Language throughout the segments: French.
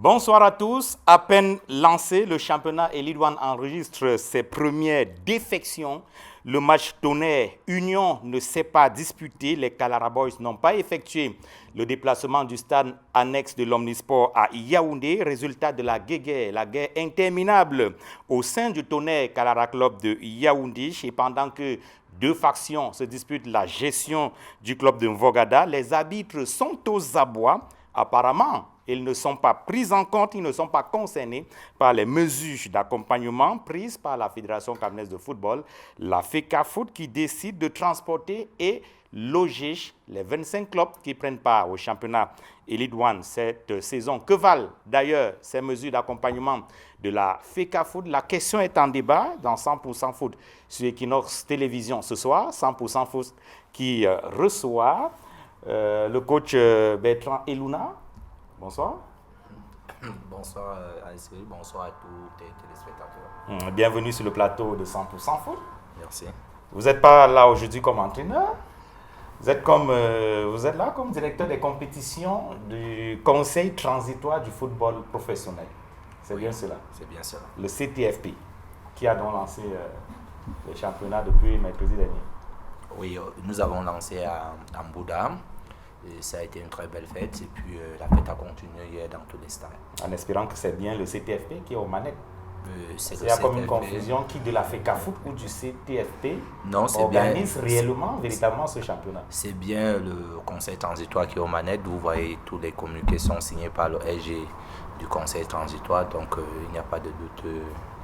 Bonsoir à tous. À peine lancé, le championnat Elite One enregistre ses premières défections. Le match Tonnerre-Union ne s'est pas disputé. Les Kalara Boys n'ont pas effectué le déplacement du stade annexe de l'Omnisport à Yaoundé. Résultat de la guerre interminable au sein du Tonnerre Kalara Club de Yaoundé. Et pendant que deux factions se disputent la gestion du club de Mvogada, les arbitres sont aux abois. Apparemment, ils ne sont pas pris en compte, ils ne sont pas concernés par les mesures d'accompagnement prises par la Fédération camerounaise de football, la FECAFOOT, qui décide de transporter et loger les 25 clubs qui prennent part au championnat Elite One cette saison. Que valent d'ailleurs ces mesures d'accompagnement de la FECAFOOT? La question est en débat dans 100% Foot sur Equinox Télévision ce soir. 100% Foot qui reçoit le coach Bertrand Eluna. Bonsoir. Bonsoir à Cyril, bonsoir à tous les téléspectateurs. Bienvenue sur le plateau de 100% Foot. Merci. Vous n'êtes pas là aujourd'hui comme entraîneur. Vous êtes là comme directeur des compétitions du Conseil transitoire du football professionnel. C'est bien cela. C'est bien cela. Le CTFP, qui a donc lancé les championnats depuis mercredi dernier. Oui, nous avons lancé à Mbouda. Et ça a été une très belle fête. Et puis la fête a continué hier dans tous les stades. En espérant que c'est bien le CTFP qui est aux manettes. Il y a comme une confusion qui de la FECAFOOT ou du CTFP organise véritablement ce championnat. C'est bien le conseil transitoire qui est aux manettes. Vous voyez, tous les communiqués sont signés par le SG du conseil transitoire. Donc il n'y a pas de doute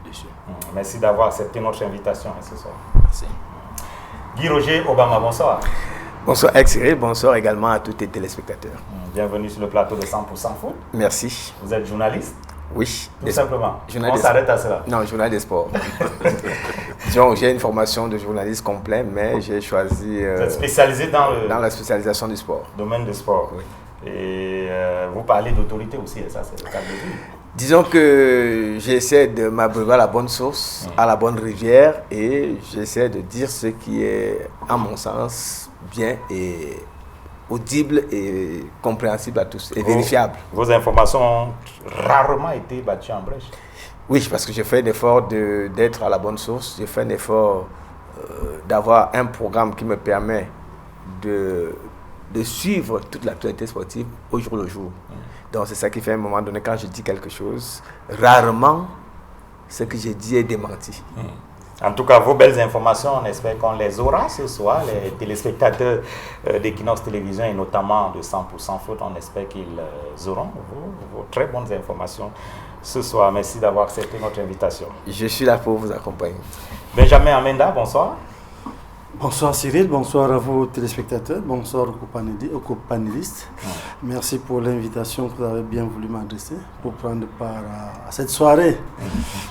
dessus. Merci d'avoir accepté notre invitation ce soir. Merci. Guy Roger Obama, bonsoir. Bonsoir Cyril, bonsoir également à tous les téléspectateurs. Bienvenue sur le plateau de 100% Foot. Merci. Vous êtes journaliste? Oui. Tout simplement. On s'arrête à cela. Non, journaliste des sports. Disons, j'ai une formation de journaliste complet, mais j'ai choisi... Vous êtes spécialisé dans la spécialisation du sport. Domaine du sport. Oui. Et vous parlez d'autorité aussi, et ça c'est le cas de dire. Disons que j'essaie de m'abreuver à la bonne source, à la bonne rivière, et j'essaie de dire ce qui est, à mon sens, bien et audible et compréhensible à tous et vérifiable. Vos informations ont rarement été battues en brèche. Oui, parce que j'ai fait l'effort d'être à la bonne source. J'ai fait un effort d'avoir un programme qui me permet de suivre toute l'actualité sportive au jour le jour. Donc c'est ça qui fait à un moment donné, quand je dis quelque chose, rarement ce que j'ai dit est démenti. En tout cas, vos belles informations, on espère qu'on les aura ce soir. Les téléspectateurs d'Equinox Télévision et notamment de 100% Foot, on espère qu'ils auront vos très bonnes informations ce soir. Merci d'avoir accepté notre invitation. Je suis là pour vous accompagner. Benjamin Amenda, bonsoir. Bonsoir Cyril, bonsoir à vos téléspectateurs, bonsoir aux co-panélistes. Merci pour l'invitation que vous avez bien voulu m'adresser pour prendre part à cette soirée.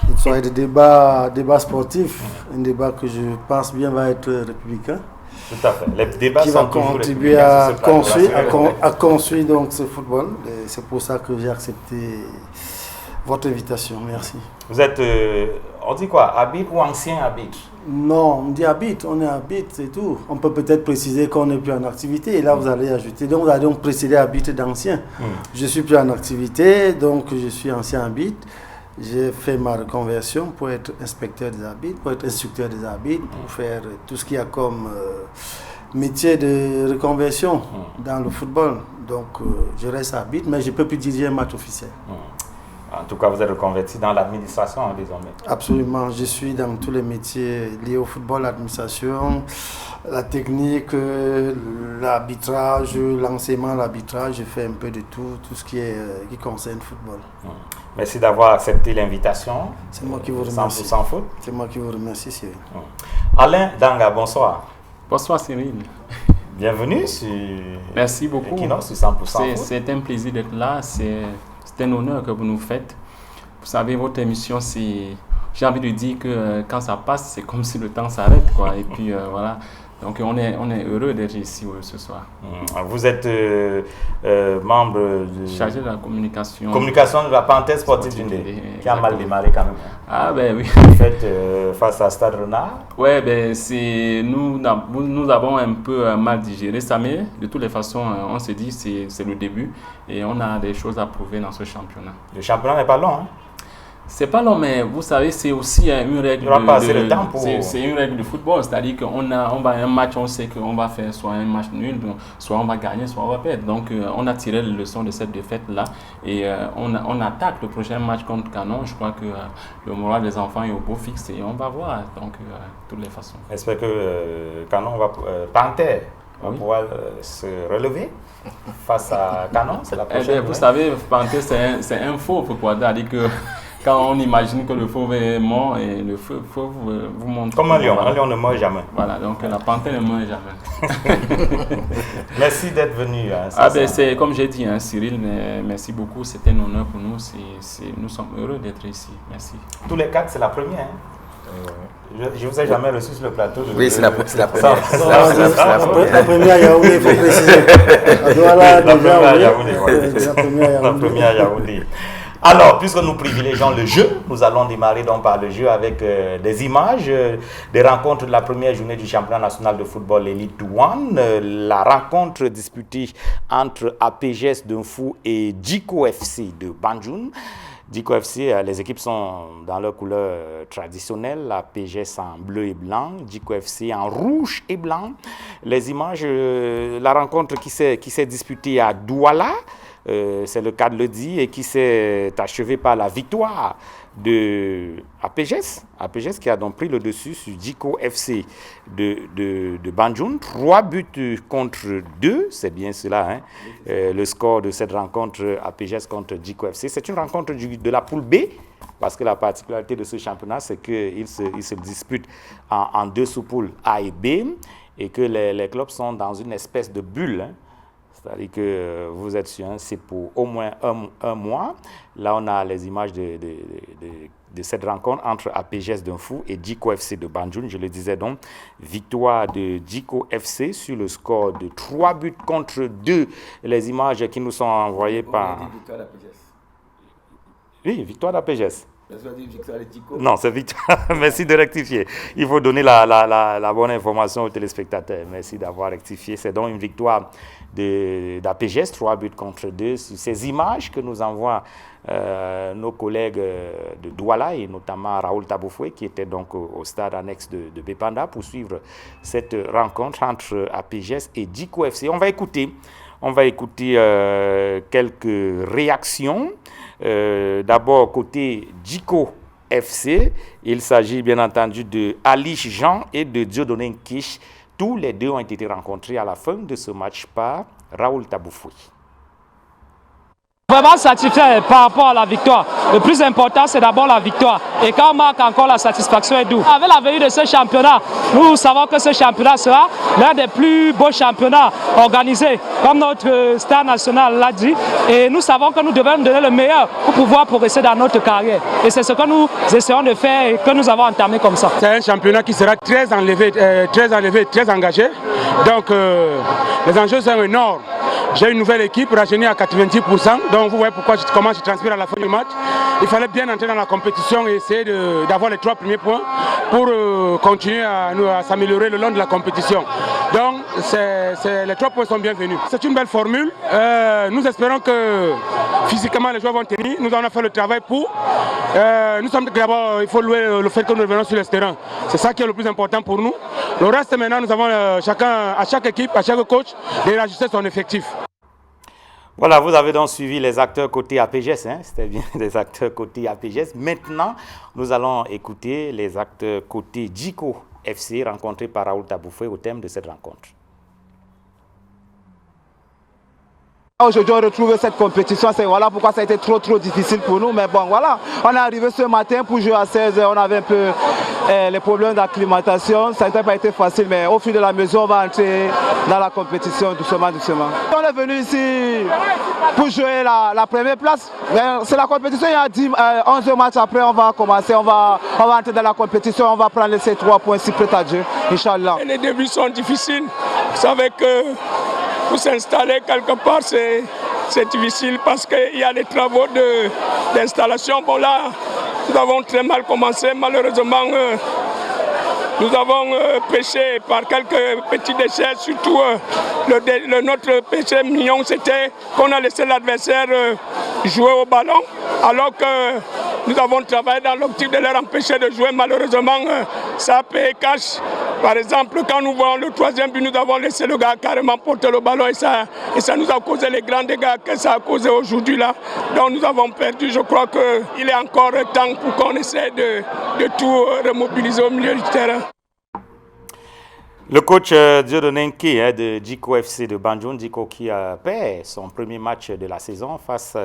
Une soirée de débat sportif, un débat que je pense bien va être républicain. Tout à fait. Les débats qui va contribuer à construire donc ce football. C'est pour ça que j'ai accepté votre invitation. Merci. Vous êtes, on dit quoi, arbitre ou ancien arbitre? Non, on dit arbitre, on est arbitre, c'est tout. On peut peut-être préciser qu'on n'est plus en activité et là vous allez ajouter. Donc vous allez donc précéder arbitre d'ancien. Je suis plus en activité, donc je suis ancien arbitre. J'ai fait ma reconversion pour être inspecteur des arbitres, pour être instructeur des arbitres, pour faire tout ce qu'il y a comme métier de reconversion dans le football. Donc je reste arbitre, mais je ne peux plus diriger un match officiel. En tout cas, vous êtes reconverti dans l'administration désormais. Absolument. Je suis dans tous les métiers liés au football, l'administration, la technique, l'arbitrage, l'enseignement, l'arbitrage. Je fais un peu de tout ce qui concerne le football. Merci d'avoir accepté l'invitation. C'est moi qui vous remercie. 100% Foot. C'est moi qui vous remercie, Cyril. Alain Danga, bonsoir. Bonsoir Cyril. Bienvenue sur Merci beaucoup. Equinox sur 100% Foot. C'est un plaisir d'être là. C'est un honneur que vous nous faites. Vous savez, votre émission, j'ai envie de dire que quand ça passe, c'est comme si le temps s'arrête, quoi. Et puis voilà. Donc on est heureux d'être ici ce soir. Vous êtes membre Chargé de la communication de la parenthèse sportive du Ndé, qui a mal démarré quand même. Ah ben oui. Vous faites face à Stade Renard. Ouais, ben nous avons un peu mal digéré ça, mais de toutes les façons, on se dit c'est le début et on a des choses à prouver dans ce championnat. Le championnat n'est pas long, hein? C'est pas long, mais vous savez, c'est aussi une règle c'est une règle de football, c'est-à-dire qu'on va un match, on sait qu'on va faire soit un match nul, soit on va gagner, soit on va perdre. Donc on a tiré les leçons de cette défaite-là et on attaque le prochain match contre Canon. Je crois que le moral des enfants est au beau fixe et on va voir, donc de toutes les façons. J'espère que Canon va Panthère va pouvoir se relever face à Canon, c'est la prochaine. Vous savez, Panthère c'est un faux, pourquoi dire que quand on imagine que le fauve est mort et le fauve vous montre... Comme un lion ne meurt jamais. Voilà, donc la panthère ne meurt jamais. Merci d'être venu. C'est comme j'ai dit, Cyril, merci beaucoup, c'était un honneur pour nous. Nous sommes heureux d'être ici. Merci. Tous les quatre, c'est la première. Je ne vous ai jamais reçu sur le plateau. Oui, c'est la première. La première Yaoundé, il faut préciser. La première Yaoundé. Alors, puisque nous privilégions le jeu, nous allons démarrer donc par le jeu avec des images des rencontres de la première journée du championnat national de football Elite 1. La rencontre disputée entre APGS Dunfou et Djiko FC de Banjul. Djiko FC, les équipes sont dans leur couleur traditionnelle, APGS en bleu et blanc, Djiko FC en rouge et blanc. Les images, la rencontre qui s'est disputée à Douala, c'est le cas de le dire, et qui s'est achevé par la victoire de APGS qui a donc pris le dessus sur Djiko FC de Banjul. 3 buts contre 2, c'est bien cela, hein, le score de cette rencontre APGS contre Djiko FC. C'est une rencontre de la poule B, parce que la particularité de ce championnat, c'est qu'il se dispute en 2 sous-poules A et B, et que les clubs sont dans une espèce de bulle, hein. C'est-à-dire que vous êtes sur un, c'est pour au moins un mois. Là, on a les images de cette rencontre entre APGS Dunfou et Djiko FC de Banjul. Je le disais donc, victoire de Djiko FC sur le score de 3 buts contre 2. Les images qui nous sont envoyées par... Victoire d'APGS. Oui, victoire d'APGS. Victoire de Djiko. Non, c'est victoire. Merci de rectifier. Il faut donner la bonne information aux téléspectateurs. Merci d'avoir rectifié. C'est donc une victoire d'APGS, 3 buts contre 2. Sur ces images que nous envoient nos collègues de Douala et notamment Raoul Taboufoué, qui était donc au stade annexe de Bépanda pour suivre cette rencontre entre APGS et Djiko FC. On va écouter quelques réactions. D'abord, côté Djiko FC, il s'agit bien entendu de Alice Jean et de Dieudonné Kish. Tous les deux ont été rencontrés à la fin de ce match par Raoul Taboufoué. Vraiment satisfait par rapport à la victoire. Le plus important, c'est d'abord la victoire. Et quand on marque encore, la satisfaction est douce. Avec la venue de ce championnat, nous savons que ce championnat sera l'un des plus beaux championnats organisés, comme notre star national l'a dit. Et nous savons que nous devons nous donner le meilleur pour pouvoir progresser dans notre carrière. Et c'est ce que nous essayons de faire et que nous avons entamé comme ça. C'est un championnat qui sera très engagé. Donc les enjeux sont énormes. J'ai une nouvelle équipe rajeunie à 90%, donc vous voyez pourquoi comment je transpire à la fin du match. Il fallait bien entrer dans la compétition et essayer d'avoir les 3 premiers points pour continuer à s'améliorer le long de la compétition. Donc les 3 points sont bienvenus. C'est une belle formule. Nous espérons que physiquement les joueurs vont tenir. Nous allons faire le travail pour. Nous sommes d'abord, il faut louer le fait que nous revenons sur le terrain. C'est ça qui est le plus important pour nous. Le reste maintenant, nous avons à chaque équipe, à chaque coach, de réajuster son effectif. Voilà, vous avez donc suivi les acteurs côté APGS, hein? C'était bien des acteurs côté APGS. Maintenant, nous allons écouter les acteurs côté Djiko FC rencontrés par Raoul Taboufoué au thème de cette rencontre. Aujourd'hui, on retrouve cette compétition, c'est voilà pourquoi ça a été trop difficile pour nous. Mais bon, voilà, on est arrivé ce matin pour jouer à 16h. On avait un peu les problèmes d'acclimatation. Ça n'a pas été facile, mais au fil de la mesure, on va entrer dans la compétition doucement. On est venu ici pour jouer la première place. C'est la compétition, il y a 11 matchs après, on va commencer, on va entrer dans la compétition, on va prendre ces 3 points si prêt à Dieu, Inch'Allah. Les débuts sont difficiles. Vous savez que pour s'installer quelque part, c'est difficile parce qu'il y a des travaux d'installation. Bon là, nous avons très mal commencé. Malheureusement, nous avons péché par quelques petits déchets. Surtout, notre péché mignon, c'était qu'on a laissé l'adversaire jouer au ballon. Alors que nous avons travaillé dans l'optique de leur empêcher de jouer. Malheureusement, ça a payé cash. Par exemple, quand nous voyons le 3e but, nous avons laissé le gars carrément porter le ballon et ça nous a causé les grands dégâts que ça a causé aujourd'hui là. Donc nous avons perdu. Je crois qu'il est encore temps pour qu'on essaie de tout remobiliser au milieu du terrain. Le coach Dieudonné Nké de Djiko FC de Banjul, Djiko qui a perdu son premier match de la saison face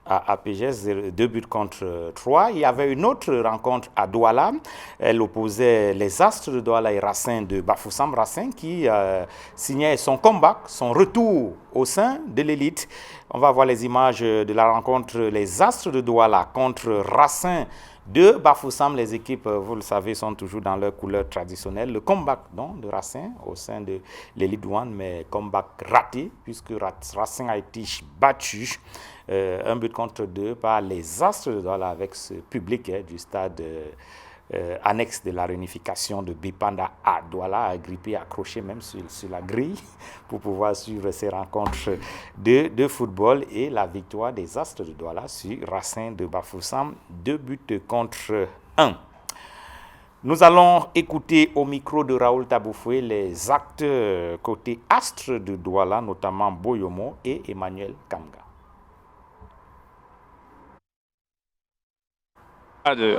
à APGS, 2 buts contre 3. Il y avait une autre rencontre à Douala. Elle opposait les Astres de Douala et Racing de Bafoussam. Racing qui signait son comeback, son retour au sein de l'élite. On va voir les images de la rencontre les Astres de Douala contre Racing de Bafoussam. Les équipes, vous le savez, sont toujours dans leur couleur traditionnelle. Le comeback donc, de Racing au sein de l'élite One, mais comeback raté puisque Racing a été battu 1 but contre 2 par les Astres de Douala avec ce public du stade annexe de la réunification de Bipanda à Douala, agrippé, accroché même sur la grille pour pouvoir suivre ces rencontres de football et la victoire des Astres de Douala sur Racing de Bafoussam, 2 buts contre 1. Nous allons écouter au micro de Raoul Taboufoué les acteurs côté Astres de Douala, notamment Boyomo et Emmanuel Kamga.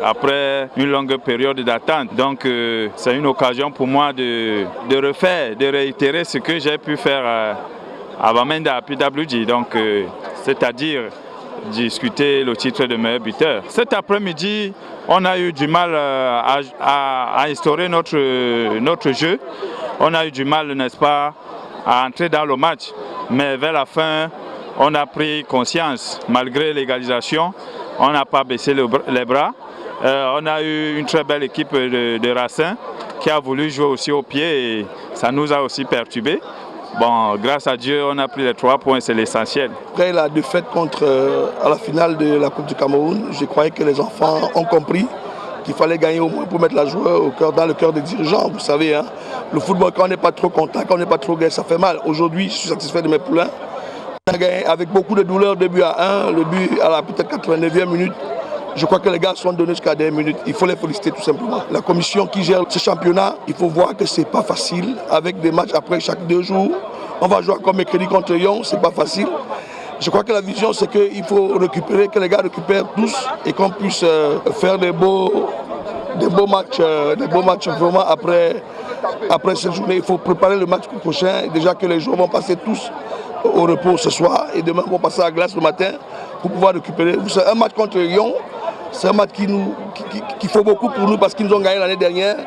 Après une longue période d'attente, donc c'est une occasion pour moi de refaire, de réitérer ce que j'ai pu faire à Bamenda à PWG, donc c'est-à-dire discuter le titre de meilleur buteur. Cet après-midi, on a eu du mal à instaurer notre jeu, on a eu du mal, n'est-ce pas, à entrer dans le match, mais vers la fin, on a pris conscience, malgré l'égalisation. On n'a pas baissé les bras. On a eu une très belle équipe de Racing qui a voulu jouer aussi au pied et ça nous a aussi perturbés. Bon, grâce à Dieu, on a pris les 3 points, c'est l'essentiel. Après la défaite à la finale de la Coupe du Cameroun, je croyais que les enfants ont compris qu'il fallait gagner au moins pour mettre la joueur dans le cœur des dirigeants. Vous savez, hein, le football, quand on n'est pas trop content, quand on n'est pas trop gai, ça fait mal. Aujourd'hui, je suis satisfait de mes poulains. On a gagné avec beaucoup de douleur, 2 buts à 1, le but à la peut-être 89e minute. Je crois que les gars sont donnés jusqu'à la dernière minute. Il faut les féliciter tout simplement. La commission qui gère ce championnat, il faut voir que ce n'est pas facile. Avec des matchs après chaque 2 jours, on va jouer encore mercredi contre Lyon, ce n'est pas facile. Je crois que la vision, c'est qu'il faut récupérer, que les gars récupèrent tous et qu'on puisse faire des beaux matchs vraiment après cette journée. Il faut préparer le match prochain. Déjà que les joueurs vont passer tous au repos ce soir et demain on va passer à la glace le matin pour pouvoir récupérer. C'est un match contre Lyon, c'est un match qui faut beaucoup pour nous parce qu'ils nous ont gagné l'année dernière.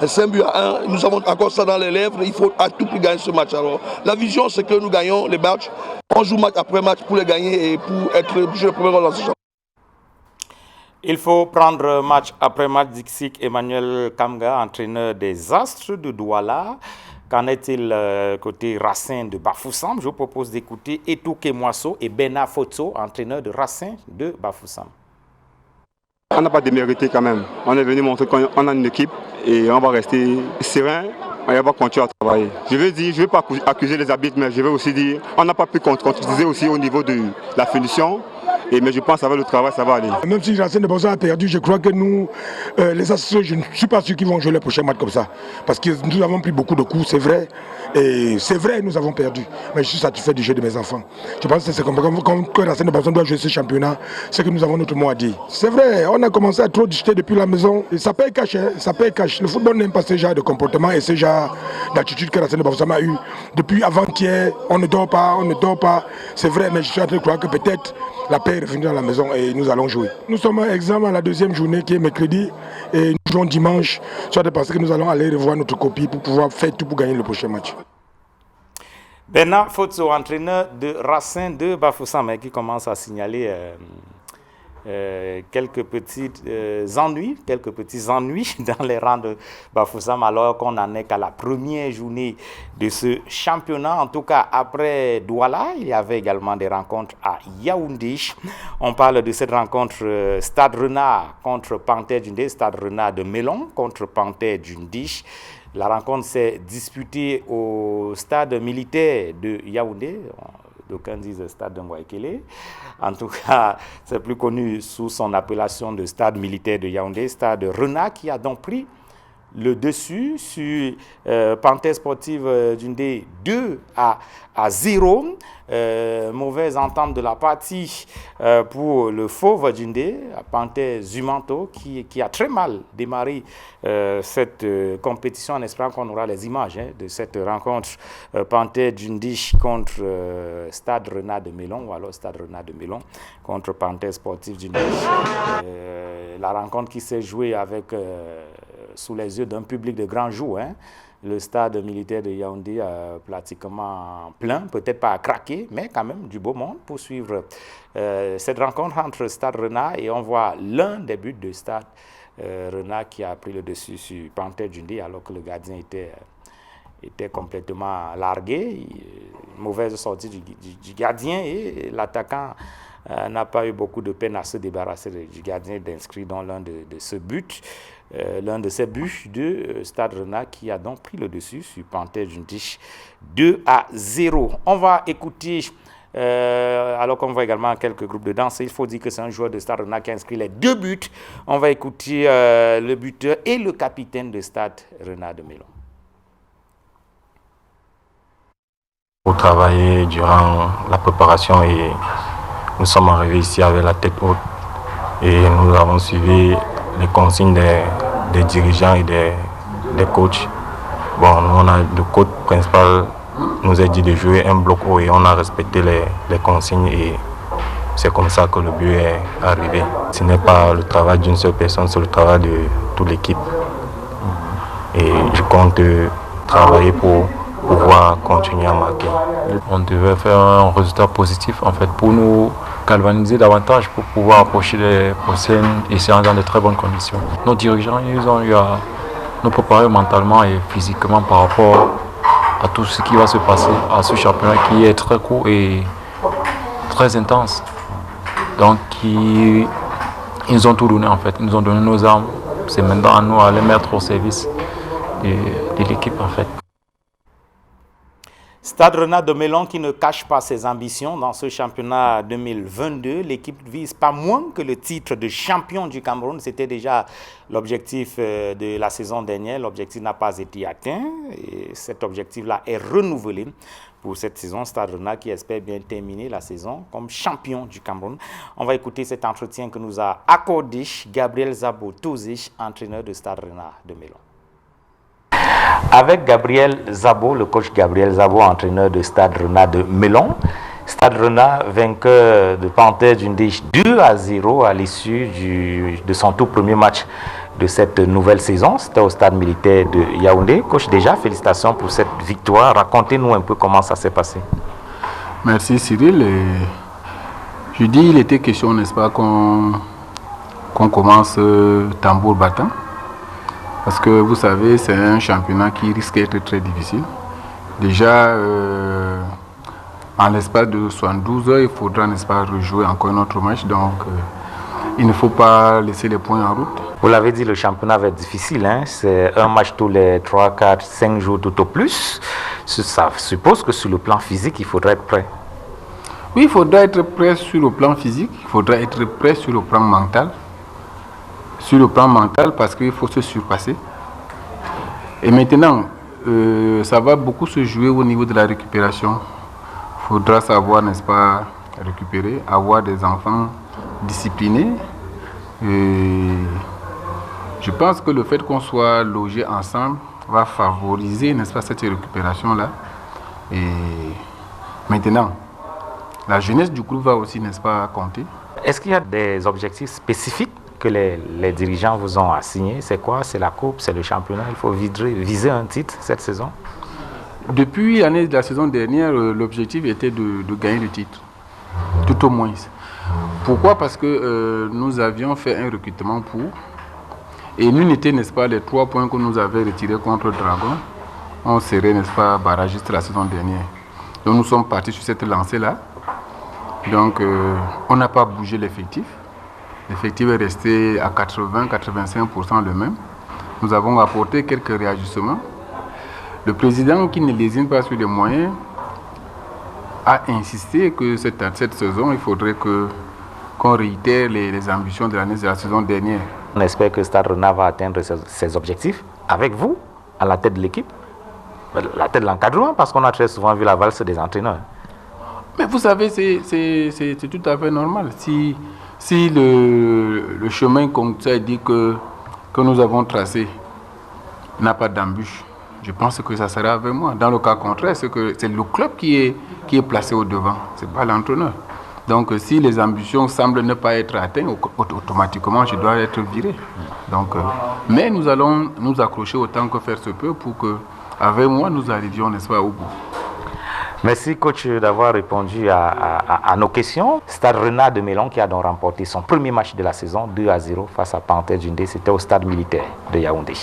5 buts à 1, nous avons encore ça dans les lèvres, il faut à tout prix gagner ce match. Alors, la vision c'est que nous gagnons les matchs, on joue match après match pour les gagner et pour être le premier rôle dans ce championnat. Il faut prendre match après match, Dixik Emmanuel Kamga, entraîneur des Astres de Douala. Qu'en est-il côté Racing de Bafoussam? Je vous propose d'écouter Etouké Moisseau et Bena Fotso, entraîneur de Racing de Bafoussam. On n'a pas démérité quand même. On est venu montrer qu'on a une équipe et on va rester serein et on va continuer à travailler. Je ne veux pas accuser les arbitres, mais je veux aussi dire qu'on n'a pas pu concrétiser aussi au niveau de la finition Mais je pense qu'avec le travail, ça va aller. Même si Racing de Bafoussam a perdu, je crois que nous, les associés, je ne suis pas sûr qu'ils vont jouer les prochains matchs comme ça. Parce que nous avons pris beaucoup de coups, c'est vrai. Et c'est vrai, nous avons perdu. Mais je suis satisfait du jeu de mes enfants. Je pense que c'est comme Racing de Bafoussam doit jouer ce championnat, c'est que nous avons notre mot à dire. C'est vrai, on a commencé à trop discuter depuis la maison. Et ça paye cash, hein, ça paye cash. Le football n'aime pas ce genre de comportement et ce genre d'attitude que Racing de Bafoussam a eu. Depuis avant-hier, on ne dort pas. C'est vrai, mais je suis en train de croire que peut-être la paix est revenue dans la maison et nous allons jouer. Nous sommes en examen à la deuxième journée qui est mercredi et nous jouons dimanche, soit parce que nous allons aller revoir notre copie pour pouvoir faire tout pour gagner le prochain match. Bernard Fotso, entraîneur de Racing de Bafoussam, qui commence à signaler quelques petits ennuis dans les rangs de Bafoussam, alors qu'on n'en est qu'à la première journée de ce championnat. En tout cas, après Douala, il y avait également des rencontres à Yaoundé. On parle de cette rencontre Stade Renard contre Panthère Djundé, Stade Renard de Melon contre Panthère Djundé. La rencontre s'est disputée au stade militaire de Yaoundé. D'aucuns disent stade de Mwaikele. En tout cas, c'est plus connu sous son appellation de stade militaire de Yaoundé, stade Renard, qui a donc pris le dessus sur Panthère Sportive Djundé 2-0. Mauvaise entente de la partie pour le Fauve Djundé, Panthère Zumanto, qui a très mal démarré cette compétition en espérant qu'on aura les images de cette rencontre Panthère Djundé contre Stade Renard de Melon, ou alors Stade Renard de Melon contre Panthère Sportive Djundé. La rencontre qui s'est jouée avec sous les yeux d'un public de grand jour. Le stade militaire de Yaoundé pratiquement plein, peut-être pas à craquer, mais quand même du beau monde pour suivre cette rencontre entre Stade Renard et on voit l'un des buts de Stade Renard qui a pris le dessus sur Panthère Djundé alors que le gardien était complètement largué. Mauvaise sortie du gardien et l'attaquant n'a pas eu beaucoup de peine à se débarrasser du gardien d'inscrire dans l'un de ces buts. L'un de ces buts de Stade Renard qui a donc pris le dessus sur Panthère Djundé 2-0. On va écouter, alors qu'on voit également quelques groupes de danse, il faut dire que c'est un joueur de Stade Renard qui a inscrit les 2 buts. On va écouter le buteur et le capitaine de Stade Renard de Melon. Pour travailler durant la préparation et nous sommes arrivés ici avec la tête haute et nous avons suivi les consignes des dirigeants et des coachs. Bon, le coach principal nous a dit de jouer un bloc haut et on a respecté les consignes et c'est comme ça que le but est arrivé. Ce n'est pas le travail d'une seule personne, c'est le travail de toute l'équipe. Et je compte travailler pour pouvoir continuer à marquer. On devait faire un résultat positif en fait pour nous galvaniser davantage pour pouvoir approcher les prochaines séances dans de très bonnes conditions. Nos dirigeants, ils ont eu à nous préparer mentalement et physiquement par rapport à tout ce qui va se passer à ce championnat qui est très court et très intense. Donc ils ont tout donné en fait, ils nous ont donné nos armes. C'est maintenant à nous à les mettre au service de l'équipe en fait. Stade Renard de Melon qui ne cache pas ses ambitions dans ce championnat 2022. L'équipe vise pas moins que le titre de champion du Cameroun. C'était déjà l'objectif de la saison dernière. L'objectif n'a pas été atteint et cet objectif-là est renouvelé pour cette saison. Stade Renard qui espère bien terminer la saison comme champion du Cameroun. On va écouter cet entretien que nous a accordé Gabriel Zabo-Tozich, entraîneur de Stade Renard de Melon. Avec Gabriel Zabo, le coach Gabriel Zabo, entraîneur de Stade Renard de Melon. Stade Renard, vainqueur de Panthère Djundé 2-0 à l'issue de son tout premier match de cette nouvelle saison. C'était au stade militaire de Yaoundé. Coach, déjà, félicitations pour cette victoire. Racontez-nous un peu comment ça s'est passé. Merci Cyril. Je dis, il était question, n'est-ce pas, qu'on commence tambour battant. Parce que vous savez, c'est un championnat qui risque d'être très difficile. Déjà, en l'espace de 72 heures, il faudra, n'est-ce pas, rejouer encore un autre match. Donc, il ne faut pas laisser les points en route. Vous l'avez dit, le championnat va être difficile. C'est un match tous les 3, 4, 5 jours tout au plus. Ça suppose que sur le plan physique, il faudrait être prêt. Oui, il faudra être prêt sur le plan physique, il faudra être prêt sur le plan mental. Sur le plan mental, parce qu'il faut se surpasser. Et maintenant, ça va beaucoup se jouer au niveau de la récupération. Il faudra savoir, n'est-ce pas, récupérer, avoir des enfants disciplinés. Et je pense que le fait qu'on soit logés ensemble va favoriser, n'est-ce pas, cette récupération-là. Et maintenant, la jeunesse du groupe va aussi, n'est-ce pas, compter. Est-ce qu'il y a des objectifs spécifiques que les dirigeants vous ont assignés? C'est quoi? C'est la coupe? C'est le championnat? Il faut viser un titre cette saison? Depuis l'année de la saison dernière, l'objectif était de gagner le titre, tout au moins. Pourquoi? Parce que nous avions fait un recrutement pour, et nous n'étions, n'est-ce pas, les 3 points que nous avions retirés contre Dragon, on serait, n'est-ce pas, barragiste la saison dernière. Donc nous sommes partis sur cette lancée-là. Donc on n'a pas bougé l'effectif. L'effectif est resté à 80-85% le même. Nous avons apporté quelques réajustements. Le président, qui ne lésine pas sur les moyens, a insisté que cette saison, il faudrait qu'on réitère les ambitions de la saison dernière. On espère que Stade Rennais va atteindre ses objectifs avec vous, à la tête de l'équipe, la tête de l'encadrement, parce qu'on a très souvent vu la valse des entraîneurs. Mais vous savez, c'est tout à fait normal. Si le chemin comme ça dit que nous avons tracé n'a pas d'embûche, je pense que ça sera avec moi. Dans le cas contraire, c'est le club qui est placé au devant, ce n'est pas l'entraîneur. Donc si les ambitions semblent ne pas être atteintes, automatiquement je dois être viré. Donc, mais nous allons nous accrocher autant que faire se peut pour que, avec moi, nous arrivions, n'est-ce pas, au bout. Merci coach d'avoir répondu à nos questions. Stade Rennais de Melon qui a donc remporté son premier match de la saison 2-0 face à Panthère Djindé. C'était au stade militaire de Yaoundé.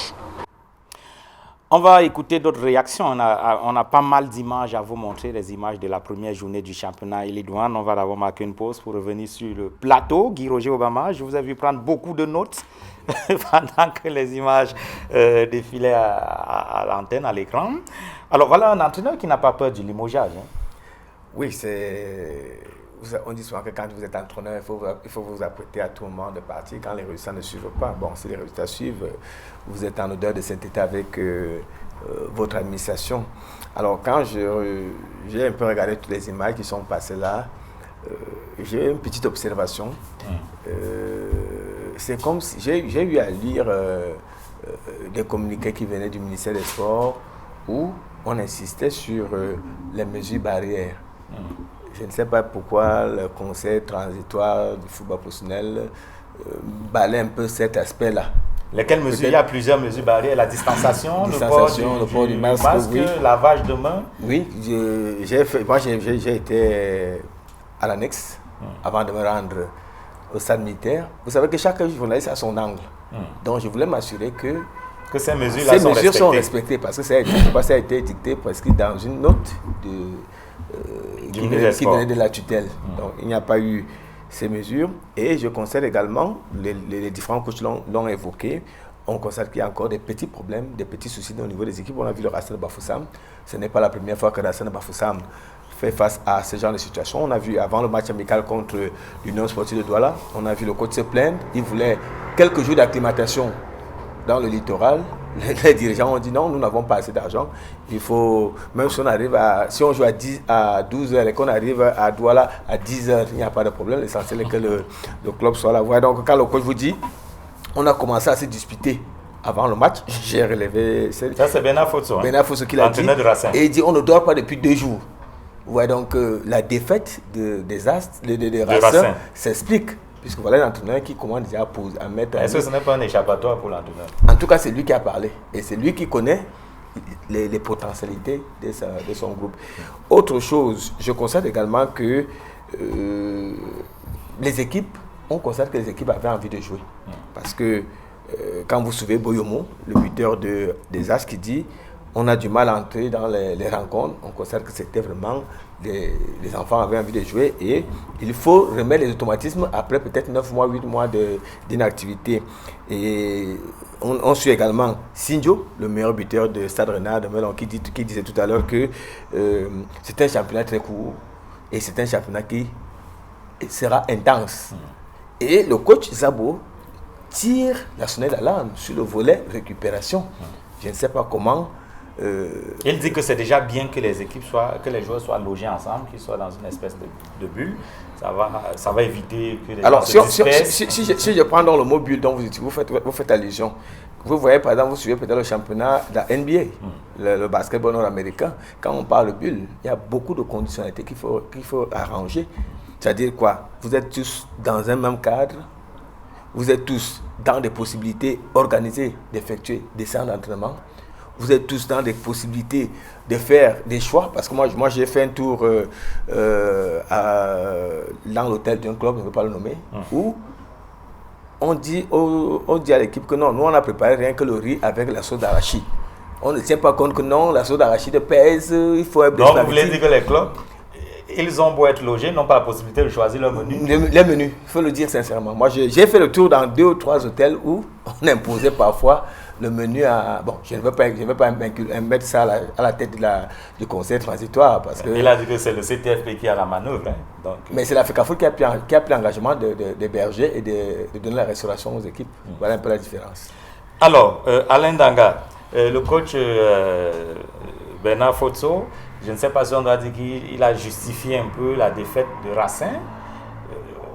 On va écouter d'autres réactions. On a pas mal d'images à vous montrer, les images de la première journée du championnat Elite One. On va d'abord marquer une pause pour revenir sur le plateau. Guy Roger Obama, je vous ai vu prendre beaucoup de notes pendant que les images défilaient à l'antenne, à l'écran. Alors voilà un entraîneur qui n'a pas peur du limogeage. Hein. Oui, on dit souvent que quand vous êtes entraîneur, il faut vous apprêter à tout moment de partir quand les résultats ne suivent pas. Bon, si les résultats suivent, vous êtes en odeur de sainteté avec votre administration. Alors quand j'ai un peu regardé toutes les images qui sont passées là, j'ai une petite observation. C'est comme si j'ai eu à lire des communiqués qui venaient du ministère des Sports où on insistait sur les mesures barrières. Je ne sais pas pourquoi le conseil transitoire du football professionnel balaie un peu cet aspect-là. Lesquelles mesures? Il y a plusieurs mesures barrières. La distanciation, le port du masque, oui. Lavage de mains. Oui, j'ai été à l'annexe avant de me rendre au stade militaire. Vous savez que chaque journaliste a son angle. Donc je voulais m'assurer que ces mesures-là sont respectées. Parce que ça a été dicté presque dans une note qui venait de la tutelle. Donc il n'y a pas eu ces mesures. Et je constate également, les différents coachs l'ont évoqué, on constate qu'il y a encore des petits problèmes, des petits soucis au niveau des équipes. On a vu le Racing de Bafoussam. Ce n'est pas la première fois que le Racing de Bafoussam fait face à ce genre de situation. On a vu avant le match amical contre l'Union sportive de Douala, on a vu le coach se plaindre. Il voulait quelques jours d'acclimatation dans le littoral. Les dirigeants ont dit non, nous n'avons pas assez d'argent. Il faut, même si on joue à 12 heures et qu'on arrive à Douala à 10 heures, il n'y a pas de problème. L'essentiel est que le club soit là. Ouais, donc quand le coach vous dit, on a commencé à se disputer avant le match, j'ai relevé. Ça c'est Bernard Fosso. Bernard Fosso qui l'a dit. Et il dit on ne dort pas depuis 2 jours. Ouais, donc la défaite des Racing s'explique. Puisque voilà l'entraîneur qui commence déjà à mettre... Est-ce que ce n'est pas un échappatoire pour l'entraîneur? En tout cas, c'est lui qui a parlé. Et c'est lui qui connaît les potentialités de son groupe. Autre chose, je constate également que les équipes, on constate que les équipes avaient envie de jouer. Parce que quand vous suivez Boyomo, le buteur des As qui dit on a du mal à entrer dans les rencontres, on constate que c'était vraiment... Les enfants avaient envie de jouer et il faut remettre les automatismes après peut-être 9 mois, 8 mois d'inactivité. Et on suit également Sinjo, le meilleur buteur de Stade Rennais de Melon, qui disait tout à l'heure que c'est un championnat très court Et c'est un championnat qui sera intense. Et le coach Zabo tire la sonnette d'alarme sur le volet récupération. Je ne sais pas comment. Il dit que c'est déjà bien que les joueurs soient logés ensemble, qu'ils soient dans une espèce de bulle. Ça va éviter que les Alors, gens se dispersent. si je prends dans le mot bulle dont vous faites allusion, vous voyez par exemple, vous suivez peut-être le championnat de la NBA, le basketball nord-américain. Quand on parle de bulle, il y a beaucoup de conditionnalités qu'il faut arranger. C'est-à-dire quoi? Vous êtes tous dans un même cadre, vous êtes tous dans des possibilités organisées d'effectuer des séances d'entraînement. Vous êtes tous dans des possibilités de faire des choix. Parce que moi j'ai fait un tour dans l'hôtel d'un club, je ne veux pas le nommer, où on dit à l'équipe que non, nous on a préparé rien que le riz avec la sauce d'arachide. On ne tient pas compte que non, la sauce d'arachide pèse, il faut être... Donc vous voulez dire que les clubs, ils ont beau être logés, n'ont pas la possibilité de choisir leur menu. Les menus, il faut le dire sincèrement. Moi j'ai fait le tour dans 2 ou 3 hôtels où on imposait parfois le menu à... Bon, je ne veux pas mettre ça à la tête du conseil transitoire parce que... Il a dit que c'est le CTFP qui a la manœuvre. Hein, donc... Mais c'est la FECAFOOT qui a pris l'engagement d'héberger et de donner la restauration aux équipes. Voilà un peu la différence. Alors, Alain Danga, le coach Bernard Fotso, je ne sais pas si on doit dire qu'il a justifié un peu la défaite de Racing.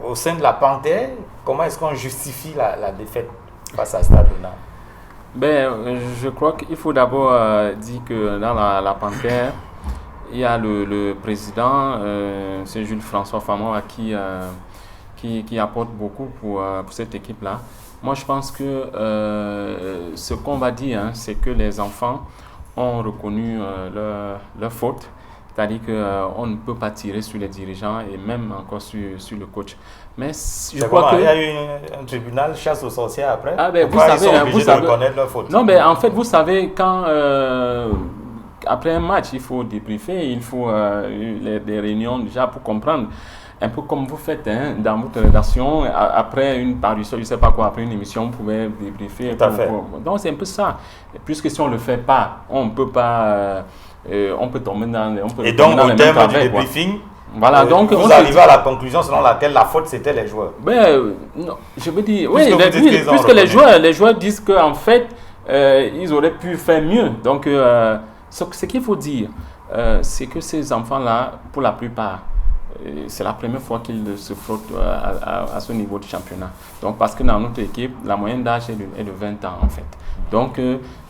Au sein de la Panthère, comment est-ce qu'on justifie la défaite face à Stade Rennais? Je crois qu'il faut d'abord dire que dans la Panthère, il y a le président, c'est Jules François Famon, qui apporte beaucoup pour cette équipe-là. Moi, je pense que ce qu'on va dire, c'est que les enfants ont reconnu leur faute. C'est-à-dire qu'on ne peut pas tirer sur les dirigeants et même encore sur le coach. Mais je crois qu'il y a eu un tribunal chasse aux sorcières après. Vous savez, de reconnaître leur faute. Non, mais en fait, vous savez, quand après un match, il faut débriefer, il faut des réunions déjà pour comprendre. Un peu comme vous faites dans votre rédaction, après une parution, je ne sais pas quoi, après une émission, vous pouvez débriefer. Tout à fait. Donc c'est un peu ça. Et puisque si on ne le fait pas, on ne peut pas... on peut tomber dans les... Et donc, au terme du débriefing, voilà, donc vous arrivez à la conclusion selon laquelle la faute, c'était les joueurs. Non, je veux dire... Puisque les joueurs disent qu'en fait, ils auraient pu faire mieux. Donc, ce qu'il faut dire, c'est que ces enfants-là, pour la plupart, c'est la première fois qu'ils se frottent à ce niveau de championnat. Donc, parce que dans notre équipe, la moyenne d'âge est de 20 ans en fait. Donc,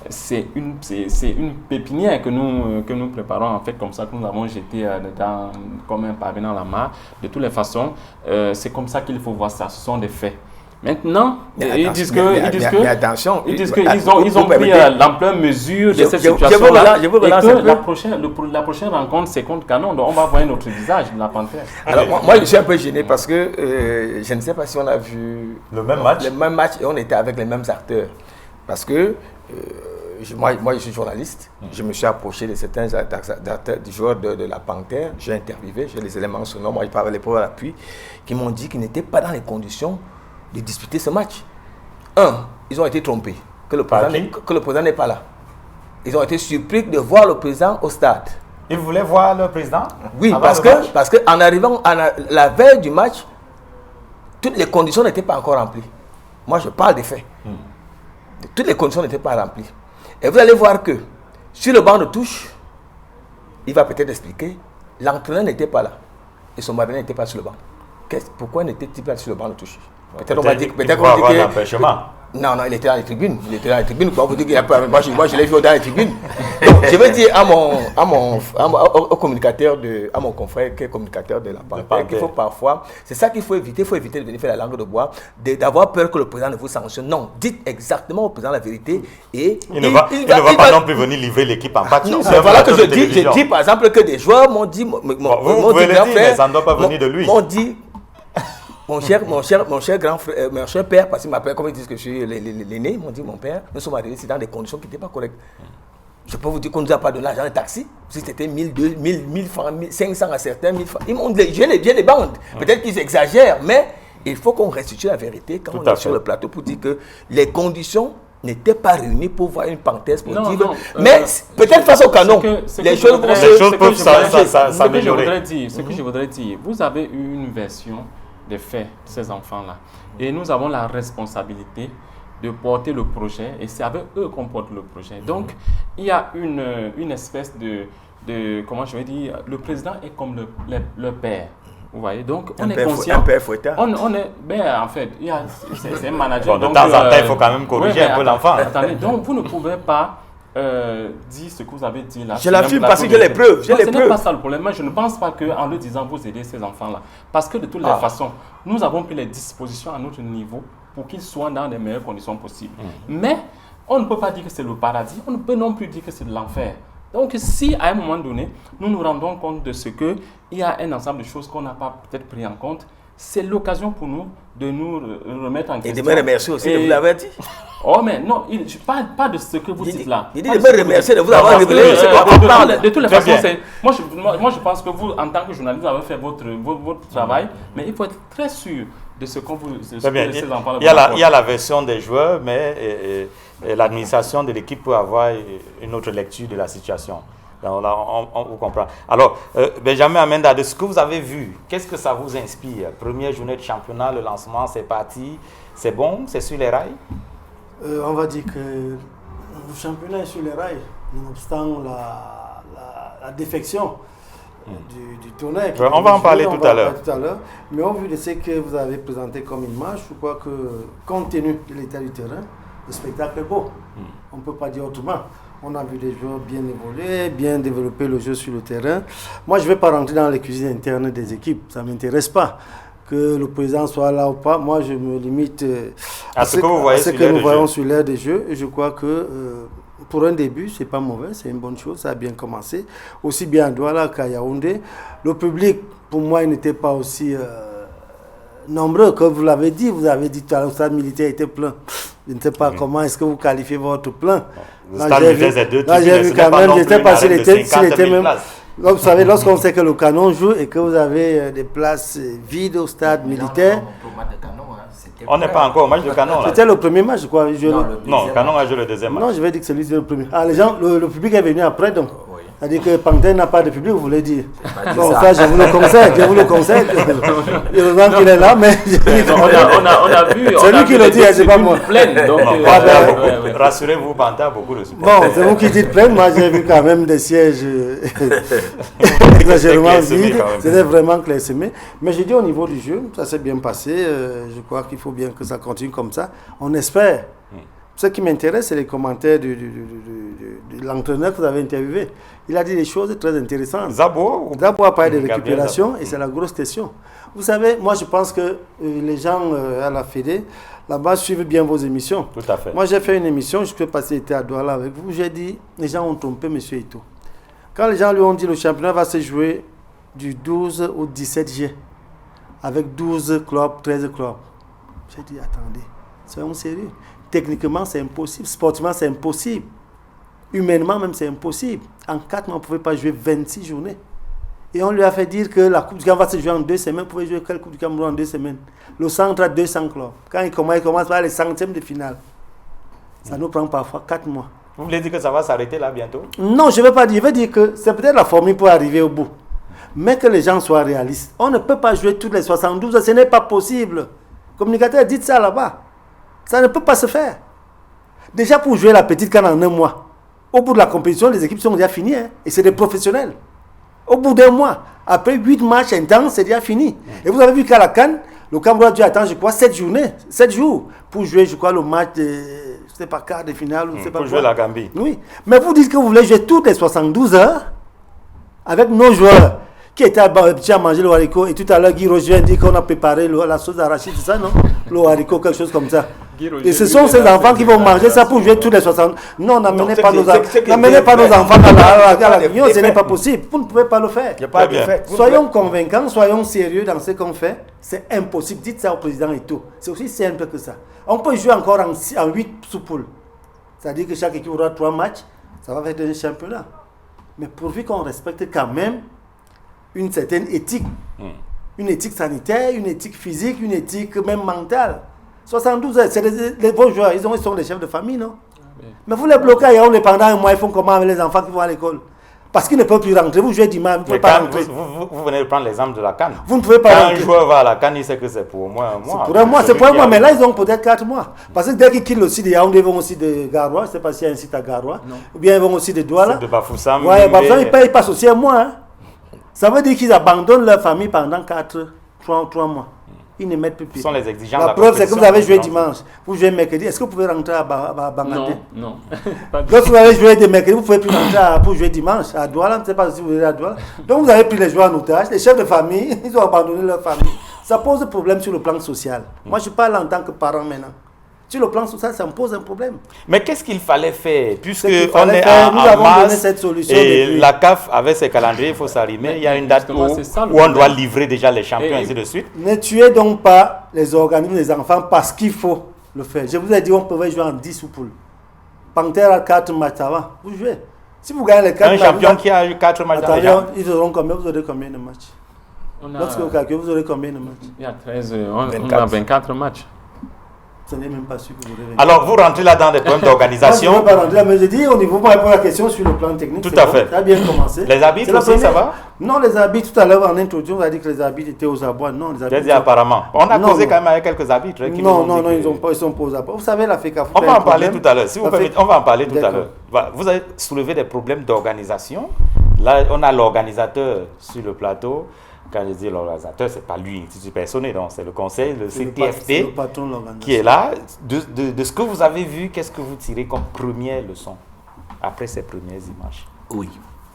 c'est une pépinière que nous préparons en fait, comme ça que nous avons jeté comme un pavé dans la mare. De toutes les façons, c'est comme ça qu'il faut voir ça. Ce sont des faits. Maintenant, ils disent qu'ils ont pris l'ampleur mesure de cette situation-là et que la prochaine rencontre, c'est contre Canon. Donc, on va voir notre visage de la Panthère. Alors, moi, je suis un peu gêné parce que je ne sais pas si on a vu le même match et on était avec les mêmes acteurs. Parce que moi, je suis journaliste. Je me suis approché de certains joueurs de la Panthère. J'ai interviewé, j'ai les éléments sonores. Moi, je parle les preuves à l'appui qui m'ont dit qu'ils n'étaient pas dans les conditions de disputer ce match. Ils ont été trompés, que le président n'est pas là. Ils ont été surpris de voir le président au stade. Ils voulaient voir le président? Oui, parce qu'en arrivant à la veille du match, toutes les conditions n'étaient pas encore remplies. Moi, je parle des faits. Toutes les conditions n'étaient pas remplies. Et vous allez voir que sur le banc de touche, il va peut-être expliquer, l'entraîneur n'était pas là et son mari n'était pas sur le banc. Pourquoi n'était-il pas sur le banc de touche? Peut-être on va dire que... Non, il était dans les tribunes. Quoi, vous dire moi, je l'ai vu dans les tribunes. Donc, je veux dire au communicateur, à mon confrère qui est communicateur de la Panthère, qu'il faut parfois, c'est ça qu'il faut éviter. Il faut éviter de venir faire la langue de bois, d'avoir peur que le président ne vous sanctionne. Non, dites exactement au président la vérité. Et il ne va pas non plus venir livrer l'équipe en pâture. Voilà que je dis. Je dis par exemple que des joueurs m'ont dit... Vous pouvez le dire, mais ça ne doit pas venir de lui. M'ont dit... Mon cher grand frère, mon cher père, parce qu'il m'appelle, comme ils disent que je suis l'aîné, ils m'ont dit, mon père, nous sommes arrivés dans des conditions qui n'étaient pas correctes. Je peux vous dire qu'on ne nous a pas donné l'argent de taxi. Si c'était 1000 francs, 500 à certains, 1000 francs. Ils m'ont dit, j'ai les bandes. Peut-être qu'ils exagèrent, mais il faut qu'on restitue la vérité quand on est sur le plateau pour dire que les conditions n'étaient pas réunis pour voir une parenthèse sportive. Mais peut-être face au Canon, les choses peuvent s'améliorer. Ce que je voudrais dire, vous avez une version des faits de ces enfants-là. Et nous avons la responsabilité de porter le projet, et c'est avec eux qu'on porte le projet. Donc, il y a une espèce de comment je vais dire, le président est comme le père. Vous voyez, donc on est conscient. Un père fouettard. On est, en fait, c'est un manager. Bon, de temps en temps, il faut quand même corriger un peu l'enfant. Attendez, donc vous ne pouvez pas dire ce que vous avez dit là. Je l'affirme parce que j'ai les preuves. Ce n'est pas ça le problème. Moi, je ne pense pas qu'en le disant, vous aidez ces enfants-là. Parce que de toutes les façons, nous avons pris les dispositions à notre niveau pour qu'ils soient dans les meilleures conditions possibles. Mais on ne peut pas dire que c'est le paradis, on ne peut non plus dire que c'est de l'enfer. Donc si à un moment donné, nous nous rendons compte de ce qu'il y a un ensemble de choses qu'on n'a pas peut-être pris en compte, c'est l'occasion pour nous de nous remettre en question. Et de me remercier aussi, vous l'avez dit. Oh mais non, je ne parle pas de ce que vous dites là. Il dit de me remercier de vous avoir révélé ce qu'on parle. De toutes les façons, moi je pense que vous, en tant que journaliste, vous avez fait votre travail, mais il faut être très sûr de ce qu'on vous... Il y a la version des joueurs, mais l'administration de l'équipe peut avoir une autre lecture de la situation. Donc là, on comprend. Alors, Benjamin Amenda, de ce que vous avez vu, qu'est-ce que ça vous inspire? Première journée de championnat, le lancement, c'est parti. C'est bon? C'est sur les rails? On va dire que le championnat est sur les rails, nonobstant la défection du tournoi. On va en parler tout à l'heure. Mais au vu de ce que vous avez présenté comme image, je crois que, compte tenu de l'état du terrain, le spectacle est beau. On ne peut pas dire autrement. On a vu des joueurs bien évoluer, bien développer le jeu sur le terrain. Moi, je ne vais pas rentrer dans les cuisines internes des équipes. Ça ne m'intéresse pas. Que le président soit là ou pas, moi, je me limite à ce que nous voyons sur l'aire des jeux. Et je crois que pour un début, ce n'est pas mauvais, c'est une bonne chose. Ça a bien commencé. Aussi bien à Douala qu'à Yaoundé. Le public, pour moi, il n'était pas aussi nombreux. Comme vous l'avez dit, tout à l'heure, le stade militaire était plein. Je ne sais pas comment est-ce que vous qualifiez votre plein. Le stade militaire, c'est 2 titres, j'ai vu quand même, je ne sais pas s'il était même... Donc, vous savez, lorsqu'on sait que le Canon joue et que vous avez des places vides au stade militaire... On n'est pas encore au match de Canon. C'était le premier match, je crois. Non, Canon a joué le deuxième match. Non, je vais dire que c'est lui le premier. Ah, les gens, le public est venu après, donc. C'est-à-dire que Pantin n'a pas de public, vous voulez dire. Bon, ça, je vous le conseille, Heureusement qu'il est là, mais... On a vu... C'est lui qui le dit, c'est pas moi. Rassurez-vous, Pantin a beaucoup de support. Bon, c'est vous qui dites plein. Moi, j'ai vu quand même des sièges exagérément vides. C'était vraiment clairsemé. Mais j'ai dit au niveau du jeu, ça s'est bien passé. Je crois qu'il faut bien que ça continue comme ça. On espère. Ce qui m'intéresse, c'est les commentaires de l'entraîneur que vous avez interviewé. Il a dit des choses très intéressantes. Zabo a parlé de récupération et c'est la grosse question. Vous savez, moi je pense que les gens à la Fédé, là-bas, suivent bien vos émissions. Tout à fait. Moi j'ai fait une émission, je peux passer l'été à Douala avec vous. J'ai dit, les gens ont trompé M. Ito. Quand les gens lui ont dit le championnat va se jouer du 12 au 17 juillet, avec 12 clubs, 13 clubs. J'ai dit, attendez, soyons sérieux. Techniquement, c'est impossible. Sportivement, c'est impossible. Humainement, même, c'est impossible. En 4 mois, on ne pouvait pas jouer 26 journées. Et on lui a fait dire que la Coupe du Cameroun va se jouer en 2 semaines. Vous pouvez jouer quelle Coupe du Cameroun en 2 semaines? Le centre a 200 clubs. Quand il commence par les centièmes de finale, ça nous prend parfois 4 mois. Vous voulez dire que ça va s'arrêter là bientôt? Non, je ne veux pas dire. Je veux dire que c'est peut-être la formule pour arriver au bout. Mais que les gens soient réalistes. On ne peut pas jouer toutes les 72. Ce n'est pas possible. Communicateur, dites ça là-bas. Ça ne peut pas se faire. Déjà, pour jouer la petite CAN en 1 mois, au bout de la compétition, les équipes sont déjà finies. Et c'est des professionnels. Au bout d'1 mois, après 8 matchs intenses, c'est déjà fini. Et vous avez vu qu'à la CAN, le Cameroun a dû attendre, je crois, 7 jours pour jouer, je crois, le match de, je ne sais pas, quart de finale. Je sais pas pour jouer la Gambie. Oui. Mais vous dites que vous voulez jouer toutes les 72 heures avec nos joueurs qui étaient à manger le haricot. Et tout à l'heure, Guy Roger dit qu'on a préparé la sauce d'arachide, c'est ça, non? Le haricot, quelque chose comme ça. Et ce sont ces enfants qui vont manger ça pour jouer tous les 60. Non, n'amenez pas nos enfants à la réunion, ce n'est pas possible. Vous ne pouvez pas le faire. Soyons convaincants, soyons sérieux dans ce qu'on fait. C'est impossible. Dites ça au président et tout. C'est aussi simple que ça. On peut jouer encore en 8 sous-poules. C'est-à-dire que chaque équipe aura 3 matchs. Ça va faire un championnat. Mais pourvu qu'on respecte quand même une certaine éthique. Une éthique sanitaire, une éthique physique, une éthique même mentale. 72 heures, c'est les bons joueurs, ils sont des chefs de famille, non? Mais vous les bloquez, ils ont pendant un mois, ils font comment avec les enfants qui vont à l'école? Parce qu'ils ne peuvent plus rentrer. Vous jouez dimanche, vous ne pouvez pas rentrer. Vous venez de prendre l'exemple de la CAN. Vous ne pouvez pas rentrer. Quand un joueur va à la CAN, il sait que c'est pour moi un mois. C'est pour un mois, mais là, ils ont peut-être 4 mois. Parce que dès qu'ils quittent le site de Yaoundé, ils vont aussi de Garoua. Je ne sais pas s'il y a un site à Garoua. Ou bien ils vont aussi de Douala. De Bafoussam. Oui, Bafoussam, ils passent aussi un mois. Hein. Ça veut dire qu'ils abandonnent leur famille pendant 3 mois. Ils ne mettent plus pied. Ce sont les exigences. La preuve, c'est que vous avez joué dimanche. Vous jouez mercredi. Est-ce que vous pouvez rentrer à Bangaté? Non. Lorsque vous allez jouer de mercredi, vous ne pouvez plus rentrer pour jouer dimanche à Douala. Je ne sais pas si vous allez à Douala. Donc vous avez pris les joueurs en otage. Les chefs de famille, ils ont abandonné leur famille. Ça pose problème sur le plan social. Moi, je parle en tant que parent maintenant. Sur le plan social, ça me pose un problème. Mais qu'est-ce qu'il fallait faire? Puisque on est en mars et la CAF avec ses calendriers, il faut s'arrimer. Il y a une date où on doit livrer déjà les champions, ainsi de suite. Ne tuez donc pas les organismes des enfants parce qu'il faut le faire. Je vous ai dit, on pouvait jouer en 10 ou poules. Panthère a 4 matchs avant. Vous jouez. Si vous gagnez les 4 matchs. Un champion qui a eu 4 matchs avant. Ils auront combien? Vous aurez combien de matchs? Lorsque vous calculez, vous aurez combien de matchs? Il y a 13, on a 24 matchs. Ce n'est même pas sûr que vous devez. Alors, vous rentrez là dans des problèmes d'organisation. Je ne veux pas rentrer, mais je dis au niveau, pour répondre à la question sur le plan technique. Tout à fait. Ça a bien commencé. Les arbitres aussi, ça va? Non, les arbitres, tout à l'heure, en introduction, on a dit que les arbitres étaient aux abois. Non, les arbitres. J'ai dit apparemment. On a causé quand même avec quelques arbitres. Non, ils sont pas aux abois. Vous savez, la FECAFOOT. On va en parler tout à l'heure. Si vous permettez, on va en parler tout à l'heure. Vous avez soulevé des problèmes d'organisation. Là, on a l'organisateur sur le plateau. Quand je dis l'organisateur, ce n'est pas lui, c'est personnel, c'est le conseil, le CTFT qui est là. De ce que vous avez vu, qu'est-ce que vous tirez comme première leçon après ces premières images? Oui,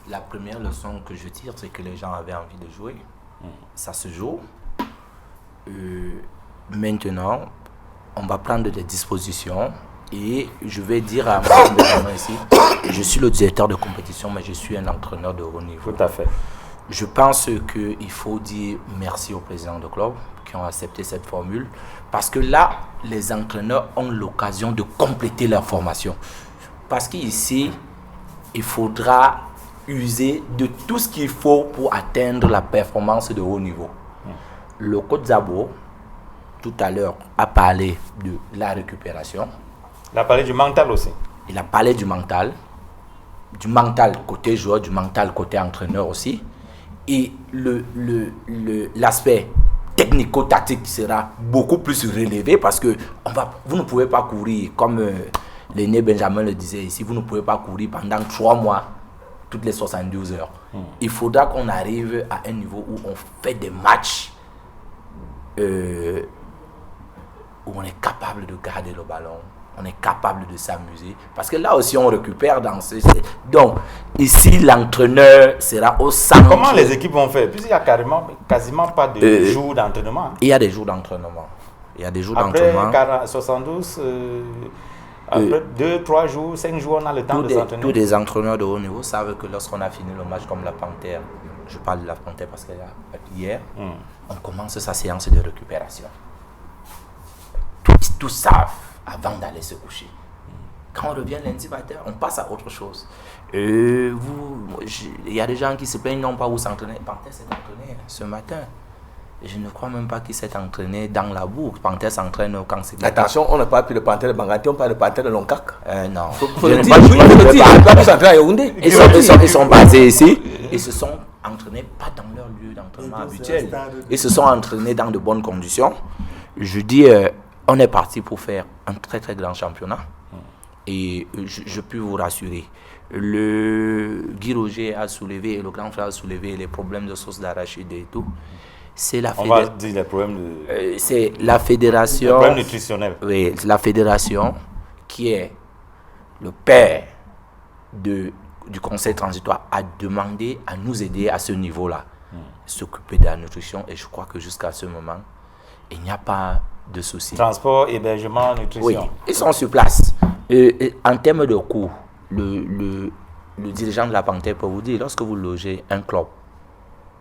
la première leçon que je tire, c'est que les gens avaient envie de jouer. Ça se joue. Maintenant, on va prendre des dispositions et je vais dire à moi ici, je suis le directeur de compétition, mais je suis un entraîneur de haut niveau. Tout à fait. Je pense qu'il faut dire merci aux présidents de club qui ont accepté cette formule parce que là, les entraîneurs ont l'occasion de compléter leur formation. Parce qu'ici, il faudra user de tout ce qu'il faut pour atteindre la performance de haut niveau. Le coach Zabo, tout à l'heure, a parlé de la récupération. Il a parlé du mental aussi. Il a parlé du mental côté joueur, du mental côté entraîneur aussi. Et l'aspect technico-tactique sera beaucoup plus relevé parce que vous ne pouvez pas courir, comme l'aîné Benjamin le disait ici, vous ne pouvez pas courir pendant 3 mois, toutes les 72 heures. Il faudra qu'on arrive à un niveau où on fait des matchs où on est capable de garder le ballon, on est capable de s'amuser. Parce que là aussi, on récupère dans ce... Donc, ici, l'entraîneur sera au centre. Comment les équipes vont faire? Puisqu'il n'y a quasiment pas de jours d'entraînement. Il y a des jours d'entraînement. Après 72, après 2, 3 jours, 5 jours, on a le temps de s'entraîner. Tous les entraîneurs de haut niveau savent que lorsqu'on a fini le match comme la Panthère, je parle de la Panthère parce qu'il y a hier, on commence sa séance de récupération. Tous savent avant d'aller se coucher. Quand on revient lundi matin, on passe à autre chose. Il y a des gens qui se plaignent non pas où s'entraîner. Panthère s'est entraîné ce matin. Je ne crois même pas qu'il s'est entraîné dans la boue. Panthère s'entraîne quand c'est... Attention, on ne parle plus de Panthère de Bangaté, on parle de Panthère de Loncac. Non. Ils sont basés ici. Ils se sont entraînés pas dans leur lieu d'entraînement habituel. Ils se sont entraînés dans de bonnes conditions. Je dis... on est parti pour faire un très très grand championnat et je peux vous rassurer. Le Guy Roger a soulevé, le grand frère a soulevé les problèmes de sauce d'arachide et tout. C'est la On va dire les problèmes de... c'est la fédération... Les problèmes nutritionnels. Oui, la fédération qui est le père du conseil transitoire a demandé à nous aider à ce niveau-là, s'occuper de la nutrition et je crois que jusqu'à ce moment, il n'y a pas de soucis. Transport, hébergement, nutrition. Oui, ils sont sur place. En termes de coûts, le dirigeant de la Panthère peut vous dire, lorsque vous logez un club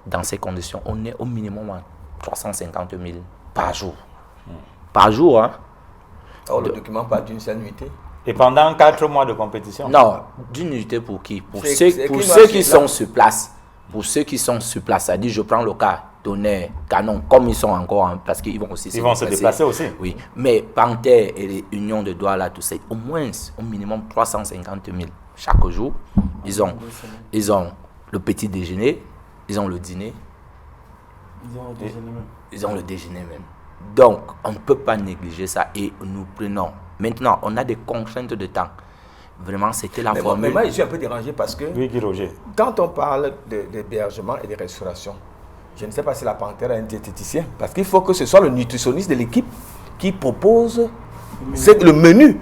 dans ces conditions, on est au minimum à 350 000 par jour. Par jour, hein. Or, le document parle d'une seule nuitée. Et pendant 4 mois de compétition? Non, d'une nuitée pour qui? Pour ceux qui sont sur place. Pour ceux qui sont sur place, c'est-à-dire je prends le cas Tonnerre, Canon, comme ils sont encore, parce qu'ils vont aussi se déplacer aussi. Oui, mais Panthère et les Unions de Douala, tout ça, au moins, au minimum 350 000 chaque jour. Ils ont le petit déjeuner, ils ont le dîner. Ils ont le déjeuner même. Donc, on ne peut pas négliger ça et nous prenons. Maintenant, on a des contraintes de temps. Vraiment, c'était la formule. Mais moi, je suis un peu dérangé parce que oui, Guy Roger. Quand on parle d'hébergement et de restauration, je ne sais pas si la Panthère a un diététicien, parce qu'il faut que ce soit le nutritionniste de l'équipe qui propose le menu.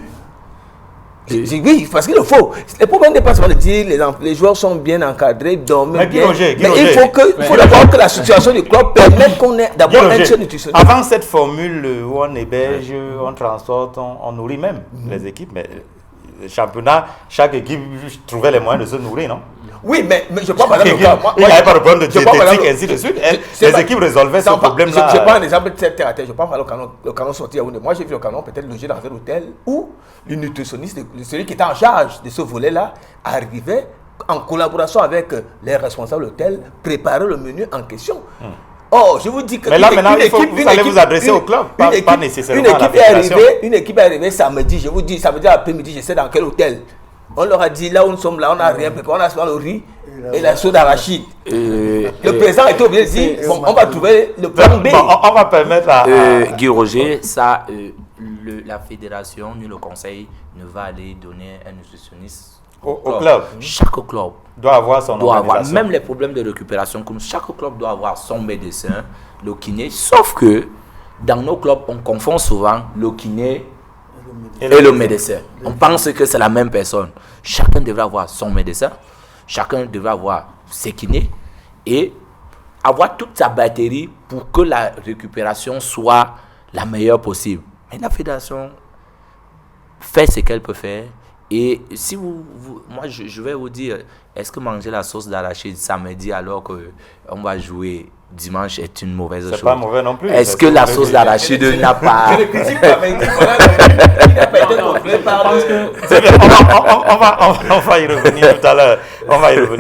Oui, parce qu'il le faut. Le problème n'est pas seulement de dire les joueurs sont bien encadrés, dorment bien. Roger, mais il faut d'abord que la situation du club permette qu'on ait d'abord un nutritionniste. Avant cette formule où on héberge, on transporte, on nourrit même les équipes, mais le championnat, chaque équipe trouvait les moyens de se nourrir, non? Oui, mais je prends par exemple il n'y avait pas de problème de diététique, ainsi de suite. Les équipes résolvaient ce problème-là. Je prends un exemple terre à terre. Je prends par le Canon sorti à Yaoundé. Moi, j'ai vu le Canon peut-être logé dans un hôtel où le nutritionniste, celui qui était en charge de ce volet-là, arrivait en collaboration avec les responsables de l'hôtel, préparer le menu en question. Oh, je vous dis que... Mais là, maintenant, vous allez vous adresser au club, pas nécessairement à la fédération. Une équipe est arrivée samedi, je vous dis, samedi après-midi, je sais dans quel hôtel. On leur a dit, là où nous sommes là, on n'a rien préparé, on a souvent le riz et la soude d'arachide. Le président était obligé de dire, bon, on va trouver le plan B. On va permettre à... Guy Roger, ça, la fédération ni le conseil ne va aller donner un nutritionniste au club. Chaque club doit avoir son organisation. Même les problèmes de récupération, comme chaque club doit avoir son médecin, le kiné, sauf que dans nos clubs, on confond souvent le kiné et le médecin. On pense que c'est la même personne. Chacun devrait avoir son médecin, chacun devrait avoir ses kinés et avoir toute sa batterie pour que la récupération soit la meilleure possible. Mais la fédération fait ce qu'elle peut faire. Et si moi je vais vous dire, est-ce que manger la sauce d'arachide samedi alors qu'on va jouer dimanche est une mauvaise chose? C'est pas mauvais non plus. Est-ce que la sauce d'arachide n'a pas... Je ne critique pas, mais il n'a pas été complet par on va y revenir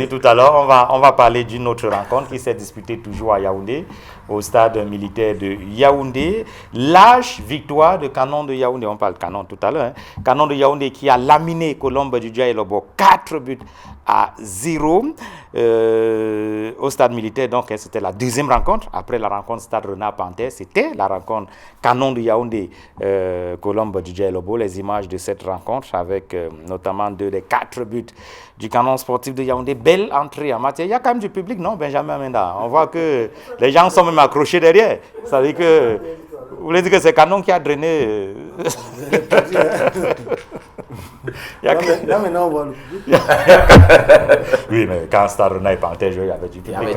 tout à l'heure. On va parler d'une autre rencontre qui s'est disputée toujours à Yaoundé, au stade militaire de Yaoundé. Lâche victoire de Canon de Yaoundé. On parle de Canon tout à l'heure. Hein. Canon de Yaoundé qui a laminé Colombe du Djaïlobo 4-0 au stade militaire. Donc c'était la deuxième rencontre. Après la rencontre Stade Renard Panthère, c'était la rencontre Canon de Yaoundé, Colombe du Djaïlobo. Les images de cette rencontre avec notamment 2 des 4 buts du Canon sportif de Yaoundé. Belle entrée en matière. Il y a quand même du public, non, Benjamin Menda? On voit que les gens sont même accrochés derrière. Ça veut dire que... Vous voulez dire que c'est Canon qui a drainé... Là maintenant on voit le public. Oui, mais quand Stade Renard et Panthère jouaient, il y avait du public.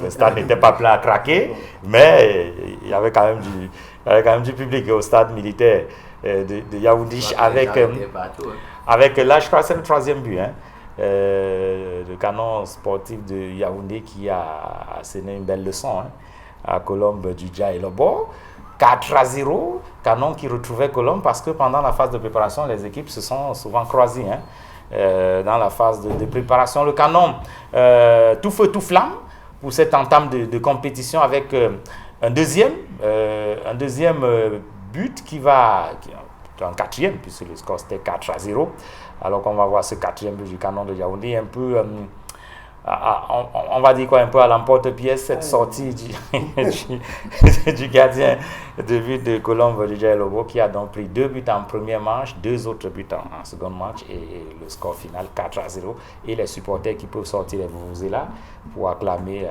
Le stade n'était pas plein à craquer, mais il y avait quand même du public au stade militaire de Yaoundé avec là, je crois que c'est le 3e but. Hein. Le Canon sportif de Yaoundé qui a asséné une belle leçon à Colombe du Djaïlobo. 4-0, Canon qui retrouvait Colombe parce que pendant la phase de préparation, les équipes se sont souvent croisées. Dans la phase de préparation, le Canon, tout feu, tout flamme pour cette entame de compétition avec un deuxième but qui va... un 4e, puisque le score c'était 4-0. Alors qu'on va voir ce 4e but du Canon de Yaoundé un peu... on va dire quoi, un peu à l'emporte-pièce, cette sortie du gardien de but de Colombe de Djaïlobo qui a donc pris 2 buts en première manche, 2 autres buts en seconde manche et le score final 4-0. Et les supporters qui peuvent sortir les vuvuzelas pour acclamer,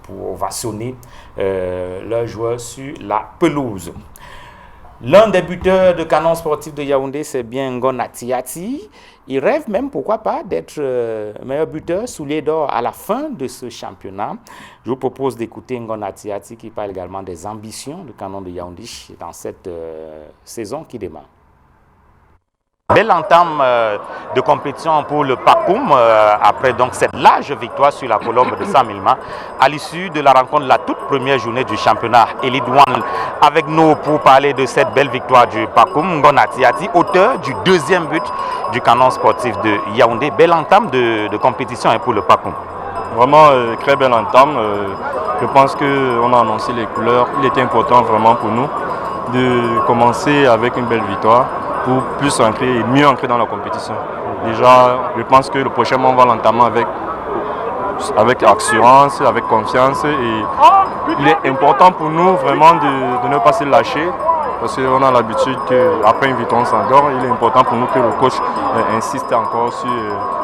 pour ovationner leurs joueurs sur la pelouse. L'un des buteurs de Canon sportif de Yaoundé, c'est bien Ngon Atiati. Il rêve même, pourquoi pas, d'être meilleur buteur soulier d'or à la fin de ce championnat. Je vous propose d'écouter Ngon Atiati qui parle également des ambitions de Canon de Yaoundé dans cette saison qui démarre. Belle entame de compétition pour le Pakoum après donc cette large victoire sur la Colombe de Samilma à l'issue de la rencontre de la toute première journée du championnat. Elite One avec nous pour parler de cette belle victoire du Pakoum. Ngon Atiati, auteur du 2e but du Canon sportif de Yaoundé. Belle entame de compétition pour le Pakoum. Vraiment, très belle entame. Je pense qu'on a annoncé les couleurs. Il était important vraiment pour nous de commencer avec une belle victoire pour plus ancrer et mieux ancrer dans la compétition. Déjà, je pense que le prochain mois, on va l'entamer avec assurance, avec confiance. Et il est important pour nous vraiment de ne pas se lâcher. Parce qu'on a l'habitude qu'après une victoire, on s'endort. Il est important pour nous que le coach insiste encore sur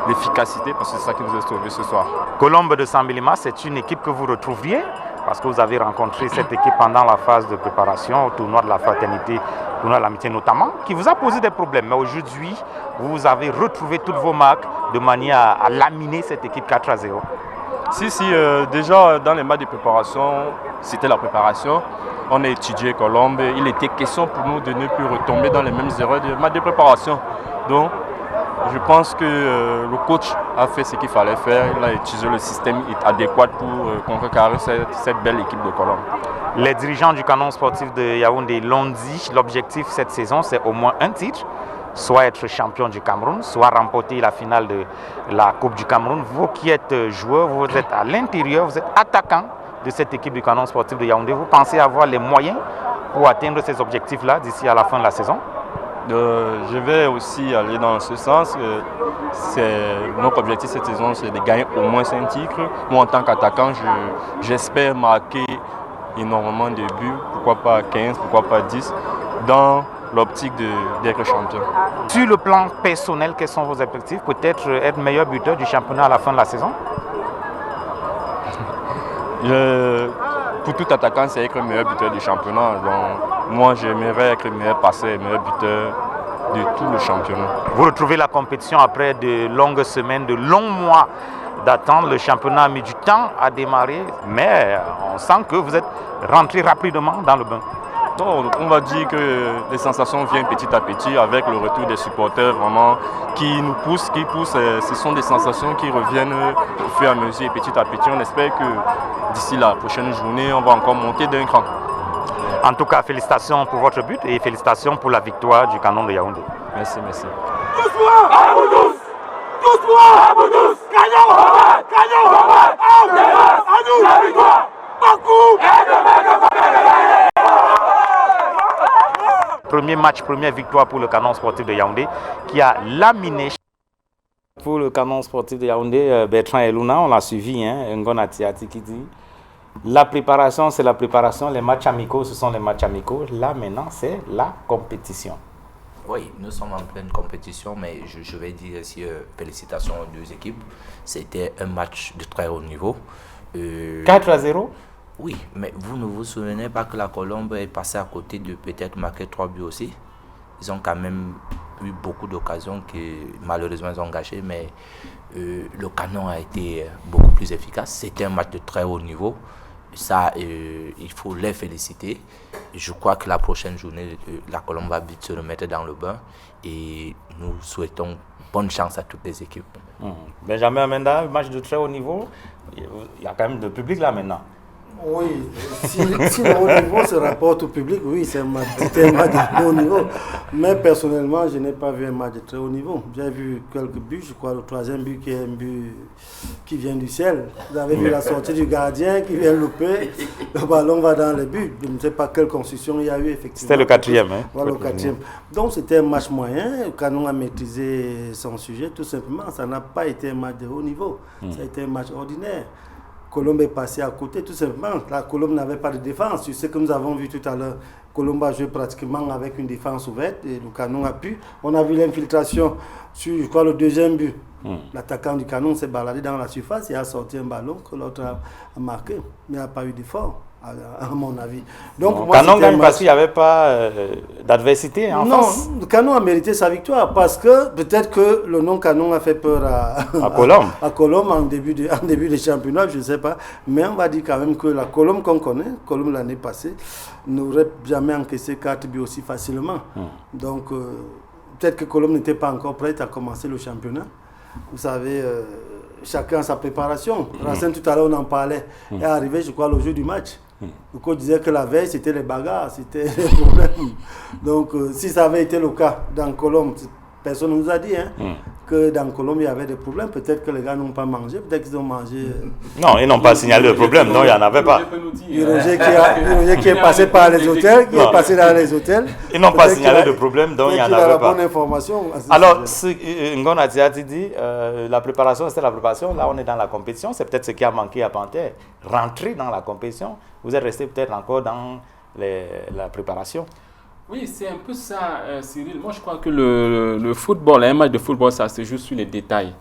l'efficacité, parce que c'est ça qui nous a sauvés ce soir. Colombe de Sambilima, c'est une équipe que vous retrouviez, parce que vous avez rencontré cette équipe pendant la phase de préparation au tournoi de la fraternité, tournoi de l'amitié notamment, qui vous a posé des problèmes. Mais aujourd'hui, vous avez retrouvé toutes vos marques de manière à laminer cette équipe 4-0. Si, déjà dans les matchs de préparation, c'était la préparation. On a étudié Colombe. Il était question pour nous de ne plus retomber dans les mêmes erreurs de matchs de préparation. Donc, je pense que le coach a fait ce qu'il fallait faire. Il a utilisé le système adéquat pour contrecarrer cette belle équipe de Colombe. Les dirigeants du canon sportif de Yaoundé l'ont dit, l'objectif cette saison, c'est au moins un titre. Soit être champion du Cameroun, soit remporter la finale de la Coupe du Cameroun. Vous qui êtes joueur, vous êtes à l'intérieur, vous êtes attaquant de cette équipe du canon sportif de Yaoundé. Vous pensez avoir les moyens pour atteindre ces objectifs-là d'ici à la fin de la saison? Je vais aussi aller dans ce sens. Notre objectif cette saison, c'est de gagner au moins 5 titres. Moi, en tant qu'attaquant, j'espère marquer énormément de buts, pourquoi pas 15, pourquoi pas 10, dans l'optique d'être champion. Sur le plan personnel, quels sont vos objectifs? Peut-être être meilleur buteur du championnat à la fin de la saison? Pour tout attaquant, c'est être le meilleur buteur du championnat. Donc, moi, j'aimerais être le meilleur passeur et le meilleur buteur de tout le championnat. Vous retrouvez la compétition après de longues semaines, de longs mois d'attente. Le championnat a mis du temps à démarrer, mais on sent que vous êtes rentré rapidement dans le bain. Non, on va dire que les sensations viennent petit à petit avec le retour des supporters vraiment qui nous poussent, ce sont des sensations qui reviennent au fur et à mesure et petit à petit. On espère que d'ici la prochaine journée, on va encore monter d'un cran. En tout cas, félicitations pour votre but et félicitations pour la victoire du canon de Yaoundé. Merci, merci. Premier match, première victoire pour le canon sportif de Yaoundé qui a laminé. Pour le canon sportif de Yaoundé, Bertrand Eluna, on l'a suivi, Ngona Tiati qui dit la préparation, c'est la préparation, les matchs amicaux, ce sont les matchs amicaux. Là, maintenant, c'est la compétition. Oui, nous sommes en pleine compétition, mais je vais dire ici félicitations aux deux équipes. C'était un match de très haut niveau. 4-0? Oui, mais vous ne vous souvenez pas que la Colombe est passée à côté de peut-être marquer 3 buts aussi? Ils ont quand même eu beaucoup d'occasions que malheureusement ils ont gâché, mais le canon a été beaucoup plus efficace. C'était un match de très haut niveau. Ça, il faut les féliciter. Je crois que la prochaine journée, la Colombe va vite se remettre dans le bain et nous souhaitons bonne chance à toutes les équipes. Benjamin Amenda, match de très haut niveau, il y a quand même de public là maintenant. Oui, si le haut niveau se rapporte au public, oui, c'est un match de haut niveau. Mais personnellement, je n'ai pas vu un match de très haut niveau. J'ai vu quelques buts, je crois le troisième but qui est un but qui vient du ciel. Vous avez vu la sortie du gardien qui vient louper, le ballon va dans les buts. Je ne sais pas quelle construction il y a eu effectivement. C'était le quatrième. Voilà, le quatrième. Donc c'était un match moyen, le canon a maîtrisé son sujet, tout simplement. Ça n'a pas été un match de haut niveau, ça a été un match ordinaire. Colombe est passé à côté, tout simplement. La Colombe n'avait pas de défense. C'est ce que nous avons vu tout à l'heure. Colombe a joué pratiquement avec une défense ouverte et le canon a pu. On a vu l'infiltration sur, je crois, le deuxième but. L'attaquant du canon s'est baladé dans la surface et a sorti un ballon que l'autre a marqué. Mais il n'y a pas eu d'effort, à mon avis. Donc, le canon gagne parce qu'il n'y avait pas d'adversité en face. Non, le canon a mérité sa victoire parce que peut-être que le nom canon a fait peur à Colombe. À Colombe en début de championnat, je ne sais pas. Mais on va dire quand même que la Colombe qu'on connaît, Colombe l'année passée, n'aurait jamais encaissé 4 buts aussi facilement. Donc, peut-être que Colombe n'était pas encore prête à commencer le championnat. Vous savez, chacun a sa préparation. Racine, tout à l'heure, on en parlait. Est arrivé, je crois, le jour du match. Le coach disait que la veille, c'était les bagarres, c'était les problèmes. Donc, si ça avait été le cas dans Colombe, personne ne nous a dit que que dans Colombie, il y avait des problèmes. Peut-être que les gars n'ont pas mangé, peut-être qu'ils ont mangé. Non, ils n'ont pas signalé le problème. Non, il n'y en avait pas. Roger qui est passé par les hôtels, qui est passé dans les hôtels. Ils n'ont pas signalé le problème, donc il n'y en avait pas. Bonne information. Alors, Ngona Diati dit, la préparation, c'était la préparation. Là, on est dans la compétition. C'est peut-être ce qui a manqué à Panthère. Rentrer dans la compétition. Vous êtes resté peut-être encore dans la préparation. Oui, c'est un peu ça, Cyril. Moi, je crois que le football, un match de football, ça se joue sur les détails.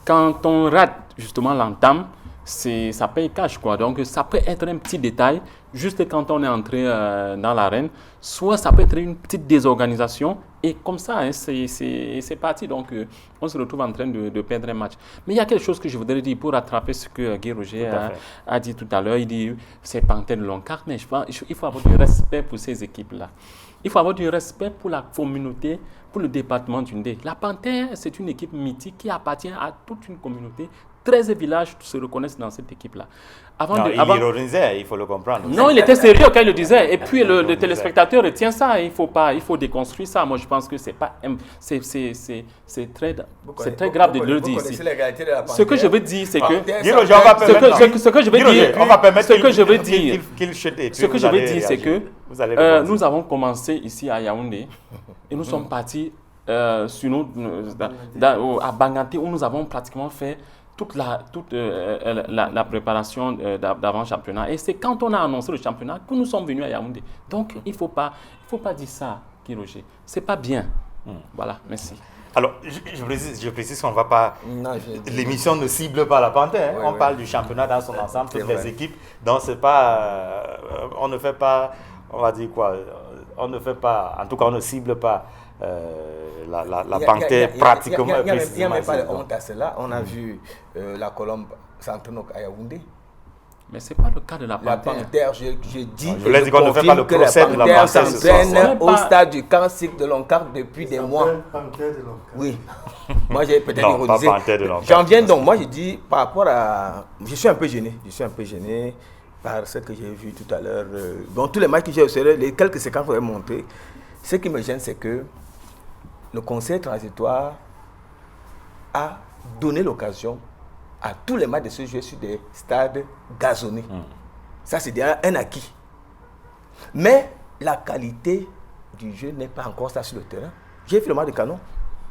Quand on rate justement l'entame, ça paye cash, quoi. Donc, ça peut être un petit détail, juste quand on est entré dans l'arène. Soit ça peut être une petite désorganisation. Et comme ça, hein, c'est parti. Donc, on se retrouve en train de perdre un match. Mais il y a quelque chose que je voudrais dire pour rattraper ce que Guy Roger a dit tout à l'heure. Il dit c'est Panthère de Loncargue, mais je pense il faut avoir du respect pour ces équipes-là. Il faut avoir du respect pour la communauté, pour le département d'Yaoundé. La Panthère, c'est une équipe mythique qui appartient à toute une communauté. 13 villages se reconnaissent dans cette équipe-là. Il ironisait, il faut le comprendre. Non, il était sérieux quand il le disait. Et puis le téléspectateur retient ça. Il faut déconstruire ça. Moi, je pense que c'est très grave de le dire ici. Ce que je veux dire, c'est que nous avons commencé ici à Yaoundé et nous sommes partis à Banganté où nous avons pratiquement fait toute la préparation d'avant-championnat. Et c'est quand on a annoncé le championnat que nous sommes venus à Yaoundé. Donc, il ne faut pas dire ça, Guy Roger. Ce n'est pas bien. Voilà, merci. Alors, je précise qu'on ne va pas... L'émission ne cible pas la Panthère. On parle du championnat dans son ensemble, toutes les équipes. Donc, c'est pas... on ne fait pas... On va dire quoi? On ne fait pas... En tout cas, on ne cible pas... la Panthère pratiquement. Il n'y a même pas de honte à cela. On a vu la Colombe s'entraîner à Yaoundé. Mais ce n'est pas le cas de la Panthère. La Panthère, je dis je voulais dire qu'on ne fait pas le procès de la Panthère. S'entraîne au stade du camp cycle de Loncargue depuis des mois. Oui. Moi, j'ai peut-être ironisé. J'en viens donc. Moi, je dis par rapport à... Je suis un peu gêné. Par ce que j'ai vu tout à l'heure. Bon, tous les matchs que j'ai observés, les quelques séquences que vous avez montrées, ce qui me gêne, c'est que le conseil transitoire a donné l'occasion à tous les matchs de se jouer sur des stades gazonnés. Ça, c'est déjà un acquis. Mais la qualité du jeu n'est pas encore ça sur le terrain. J'ai fait le match de Canon.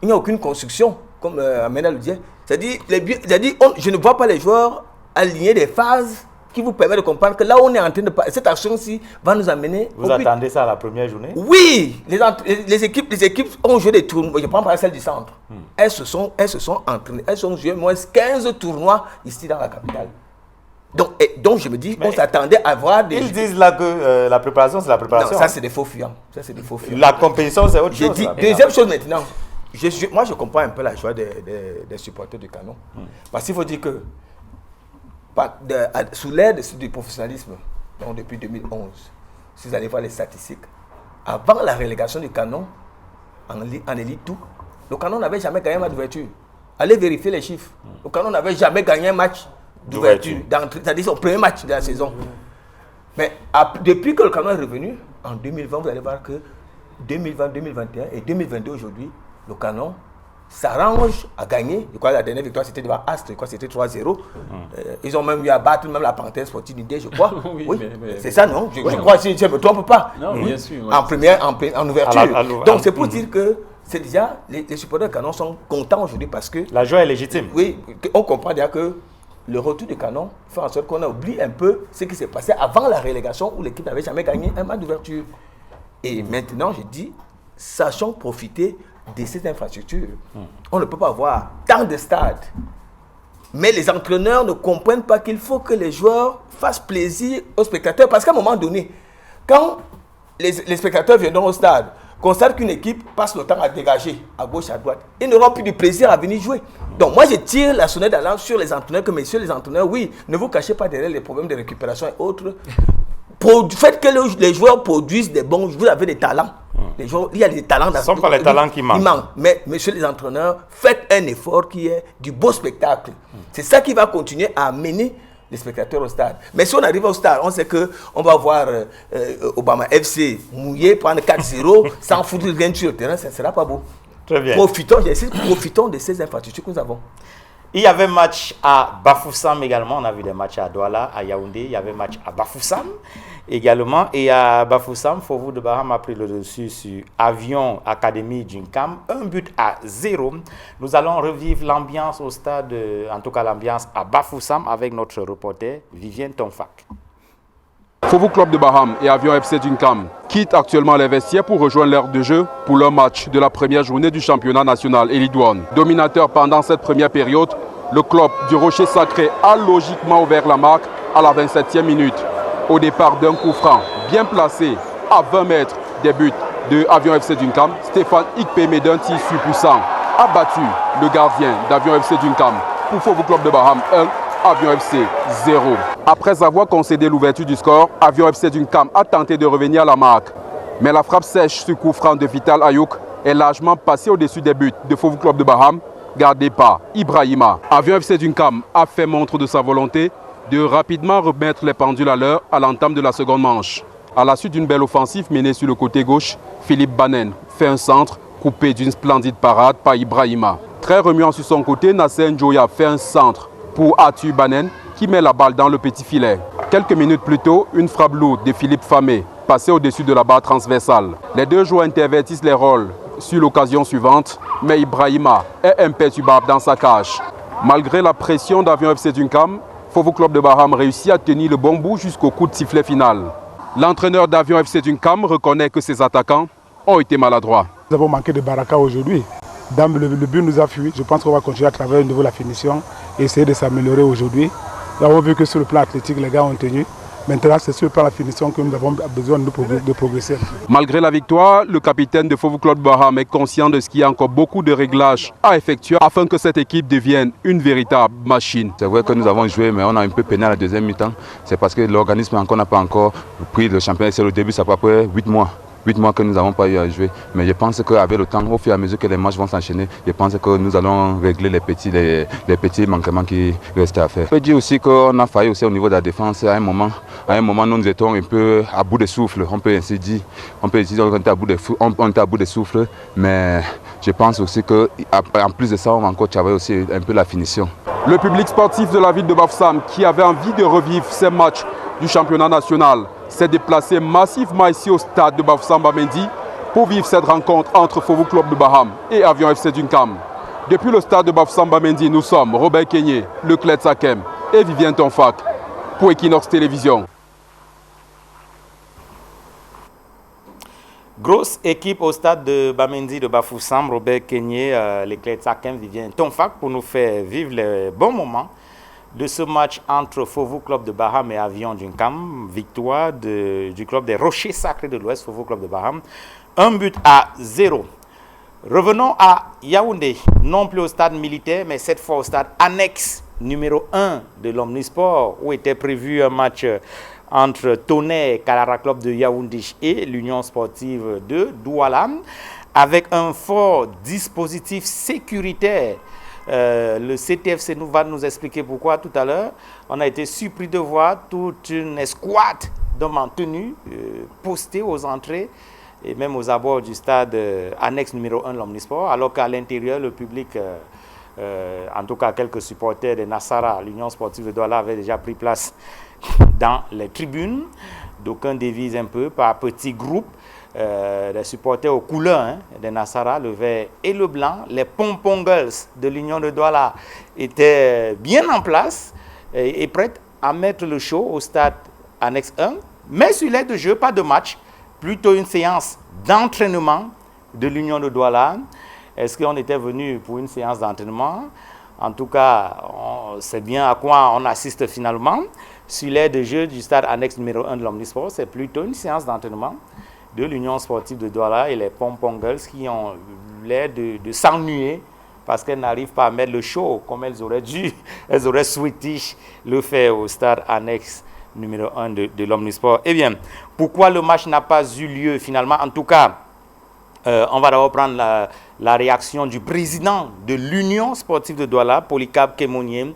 Il n'y a aucune construction, comme Amena le disait. C'est-à-dire, je ne vois pas les joueurs aligner des phases qui vous permet de comprendre que là où on est en train de... Cette action-ci va nous amener... Vous attendez ça à la première journée? Oui! Les équipes ont joué des tournois. Je prends par exemple celle du centre. Elles se sont entraînées. Elles ont joué moins 15 tournois ici dans la capitale. Donc je me dis, on s'attendait à voir des... Ils disent là que la préparation, c'est la préparation. Non, ça c'est des faux fuyants. La compétition, c'est autre chose. Deuxième chose maintenant. Moi, je comprends un peu la joie des supporters du Canon. Parce qu'il faut dire que sous l'aide du professionnalisme, donc depuis 2011, si vous allez voir les statistiques, avant la relégation du Canon, en élite tout, le Canon n'avait jamais gagné un match d'ouverture. Allez vérifier les chiffres. Le Canon n'avait jamais gagné un match d'ouverture, c'est-à-dire son premier match de la saison. Mais depuis que le Canon est revenu, en 2020, vous allez voir que 2020, 2021 et 2022 aujourd'hui, le Canon s'arrange à gagner. Je crois que la dernière victoire c'était devant Astre, je crois que c'était 3-0. Ils ont même eu à battre même la Panthère Sportive d'Yaoundé, je crois. oui, c'est ça, non? Je crois, si je ne me trompe pas. Non, bien sûr. En ouverture. Donc c'est pour dire que c'est déjà, les supporters de Canon sont contents aujourd'hui parce que... La joie est légitime. Oui, on comprend déjà que le retour du Canon fait en sorte qu'on a oublié un peu ce qui s'est passé avant la relégation où l'équipe n'avait jamais gagné un match d'ouverture. Et maintenant, je dis, sachons profiter de cette infrastructure. On ne peut pas avoir tant de stades. Mais les entraîneurs ne comprennent pas qu'il faut que les joueurs fassent plaisir aux spectateurs. Parce qu'à un moment donné, quand les spectateurs viendront au stade, constatent qu'une équipe passe le temps à dégager à gauche, à droite, ils n'auront plus de plaisir à venir jouer. Donc moi, je tire la sonnette d'alarme sur les entraîneurs, que messieurs les entraîneurs, oui, ne vous cachez pas derrière les problèmes de récupération et autres. Faites que les joueurs produisent des bons, vous avez des talents. Les joueurs, il y a des talents. Ce ne sont pas les talents qui manquent. Mais messieurs les entraîneurs, faites un effort qui est du beau spectacle. C'est ça qui va continuer à amener les spectateurs au stade. Mais si on arrive au stade, on sait qu'on va voir Obama FC mouiller, prendre 4-0, sans foutre rien sur le terrain, ça ne sera pas beau. Très bien. Profitons de ces infrastructures que nous avons. Il y avait match à Bafoussam également. On a vu des matchs à Douala, à Yaoundé. Il y avait match à Bafoussam également. Et à Bafoussam, Fofo de Baham a pris le dessus sur Avion Académie d'Unkam. 1-0. Nous allons revivre l'ambiance au stade, en tout cas l'ambiance à Bafoussam avec notre reporter Vivien Tonfak. Fofo Club de Baham et Avion FC d'Unkam quittent actuellement les vestiaires pour rejoindre l'aire de jeu pour leur match de la première journée du championnat national Elite One. Dominateur pendant cette première période, le club du Rocher Sacré a logiquement ouvert la marque à la 27e minute. Au départ d'un coup franc bien placé à 20 mètres des buts de Avion FC d'Unkam, Stéphane Ikpeme d'un tir surpuissant a battu le gardien d'Avion FC d'Unkam pour Fofo Club de Baham 1. Avion FC 0. Après avoir concédé l'ouverture du score, Avion FC d'Unkam a tenté de revenir à la marque. Mais la frappe sèche sur coup franc de Vital Ayouk est largement passée au-dessus des buts de Fofo Club de Baham, gardé par Ibrahima. Avion FC d'Unkam a fait montre de sa volonté de rapidement remettre les pendules à l'heure à l'entame de la seconde manche. À la suite d'une belle offensive menée sur le côté gauche, Philippe Banen fait un centre coupé d'une splendide parade par Ibrahima. Très remuant sur son côté, Nasser Njoya fait un centre pour Arthur Banen qui met la balle dans le petit filet. Quelques minutes plus tôt, une frappe lourde de Philippe Famé passée au-dessus de la barre transversale. Les deux joueurs intervertissent les rôles sur l'occasion suivante, mais Ibrahima est imperturbable dans sa cage. Malgré la pression d'Avion FC d'Unkam, Fofo Club de Baham réussit à tenir le bon bout jusqu'au coup de sifflet final. L'entraîneur d'Avion FC d'Unkam reconnaît que ses attaquants ont été maladroits. Nous avons manqué de baraka aujourd'hui. Le but nous a fui. Je pense qu'on va continuer à travailler au niveau de la finition et essayer de s'améliorer aujourd'hui. Nous avons vu que sur le plan athlétique, les gars ont tenu. Maintenant, c'est sur le plan de la finition que nous avons besoin de progresser. Malgré la victoire, le capitaine de Fofo Club Baham est conscient de ce qu'il y a encore beaucoup de réglages à effectuer afin que cette équipe devienne une véritable machine. C'est vrai que nous avons joué, mais on a un peu peiné à la deuxième mi-temps. C'est parce que l'organisme n'a pas encore pris le championnat. C'est le début, ça fait à peu près 8 mois. 8 mois que nous n'avons pas eu à jouer. Mais je pense qu'avec le temps, au fur et à mesure que les matchs vont s'enchaîner, je pense que nous allons régler les petits manquements qui restent à faire. Je peux dire aussi qu'on a failli aussi au niveau de la défense. À un moment, nous étions un peu à bout de souffle. On peut ainsi dire. On était à bout de souffle. Mais je pense aussi qu'en plus de ça, on va encore travailler aussi un peu la finition. Le public sportif de la ville de Bafoussam, qui avait envie de revivre ces matchs du championnat national, s'est déplacé massivement ici au stade de Bafoussam Bamendi pour vivre cette rencontre entre Fofo Club de Baham et Avion FC d'Unkam. Depuis le stade de Bafoussam Bamendi, nous sommes Robert Kenyé, Leclerc Sakem et Vivien Tonfak pour Equinox Télévision. Grosse équipe au stade de Bamendi de Bafoussam, Robert Kenyé, Leclerc Sakem, Vivien Tonfak pour nous faire vivre les bons moments de ce match entre Fofo Club de Baham et Avion d'Unkam, victoire du club des Rochers Sacrés de l'Ouest, Fofo Club de Baham, 1-0. Revenons à Yaoundé, non plus au stade militaire, mais cette fois au stade annexe numéro 1 de l'Omnisport, où était prévu un match entre Tonnerre Kalara Club de Yaoundé et l'Union sportive de Douala, avec un fort dispositif sécuritaire. Le CTFC va nous expliquer pourquoi tout à l'heure. On a été surpris de voir toute une escouade d'hommes en tenue postés aux entrées et même aux abords du stade annexe numéro 1 de l'Omnisport, alors qu'à l'intérieur, le public, en tout cas quelques supporters de Nassara, l'Union sportive de Douala, avaient déjà pris place dans les tribunes. D'aucuns dévisent un peu par petits groupes. Des supporters aux couleurs de Nassara, le vert et le blanc. Les Pompon Girls de l'Union de Douala étaient bien en place et prêtes à mettre le show au stade annexe 1. Mais sur l'aire de jeu, pas de match, plutôt une séance d'entraînement de l'Union de Douala. Est-ce qu'on était venu pour une séance d'entraînement? En tout cas, c'est bien à quoi on assiste finalement. Sur l'aire de jeu du stade annexe numéro 1 de l'Omnisport, c'est plutôt une séance d'entraînement de l'Union sportive de Douala et les Pompon Girls qui ont l'air de s'ennuyer parce qu'elles n'arrivent pas à mettre le show comme elles auraient dû. Elles auraient souhaité le faire au stade annexe numéro 1 de l'Omnisport. Eh bien, pourquoi le match n'a pas eu lieu finalement? En tout cas, on va d'abord prendre la réaction du président de l'Union sportive de Douala, Polycarpe Kémonier.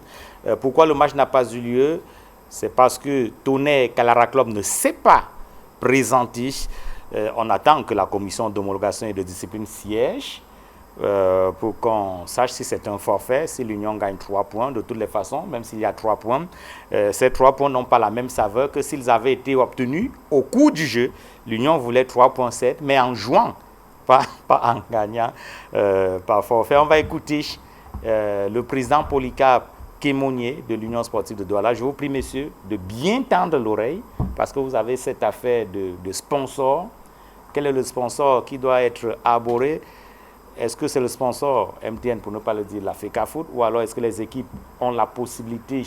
Pourquoi le match n'a pas eu lieu? C'est parce que Tonnerre Kalara Club ne s'est pas présenté. On attend que la commission d'homologation et de discipline siège pour qu'on sache si c'est un forfait, si l'Union gagne 3 points. De toutes les façons, même s'il y a 3 points, ces 3 points n'ont pas la même saveur que s'ils avaient été obtenus au cours du jeu. L'Union voulait 3,7, mais en jouant, pas en gagnant par forfait. On va écouter le président Polycarpe Kémonier de l'Union sportive de Douala. Je vous prie, messieurs, de bien tendre l'oreille parce que vous avez cette affaire de sponsor. Quel est le sponsor qui doit être abordé? Est-ce que c'est le sponsor MTN, pour ne pas le dire, la FECAFOOT, ou alors est-ce que les équipes ont la possibilité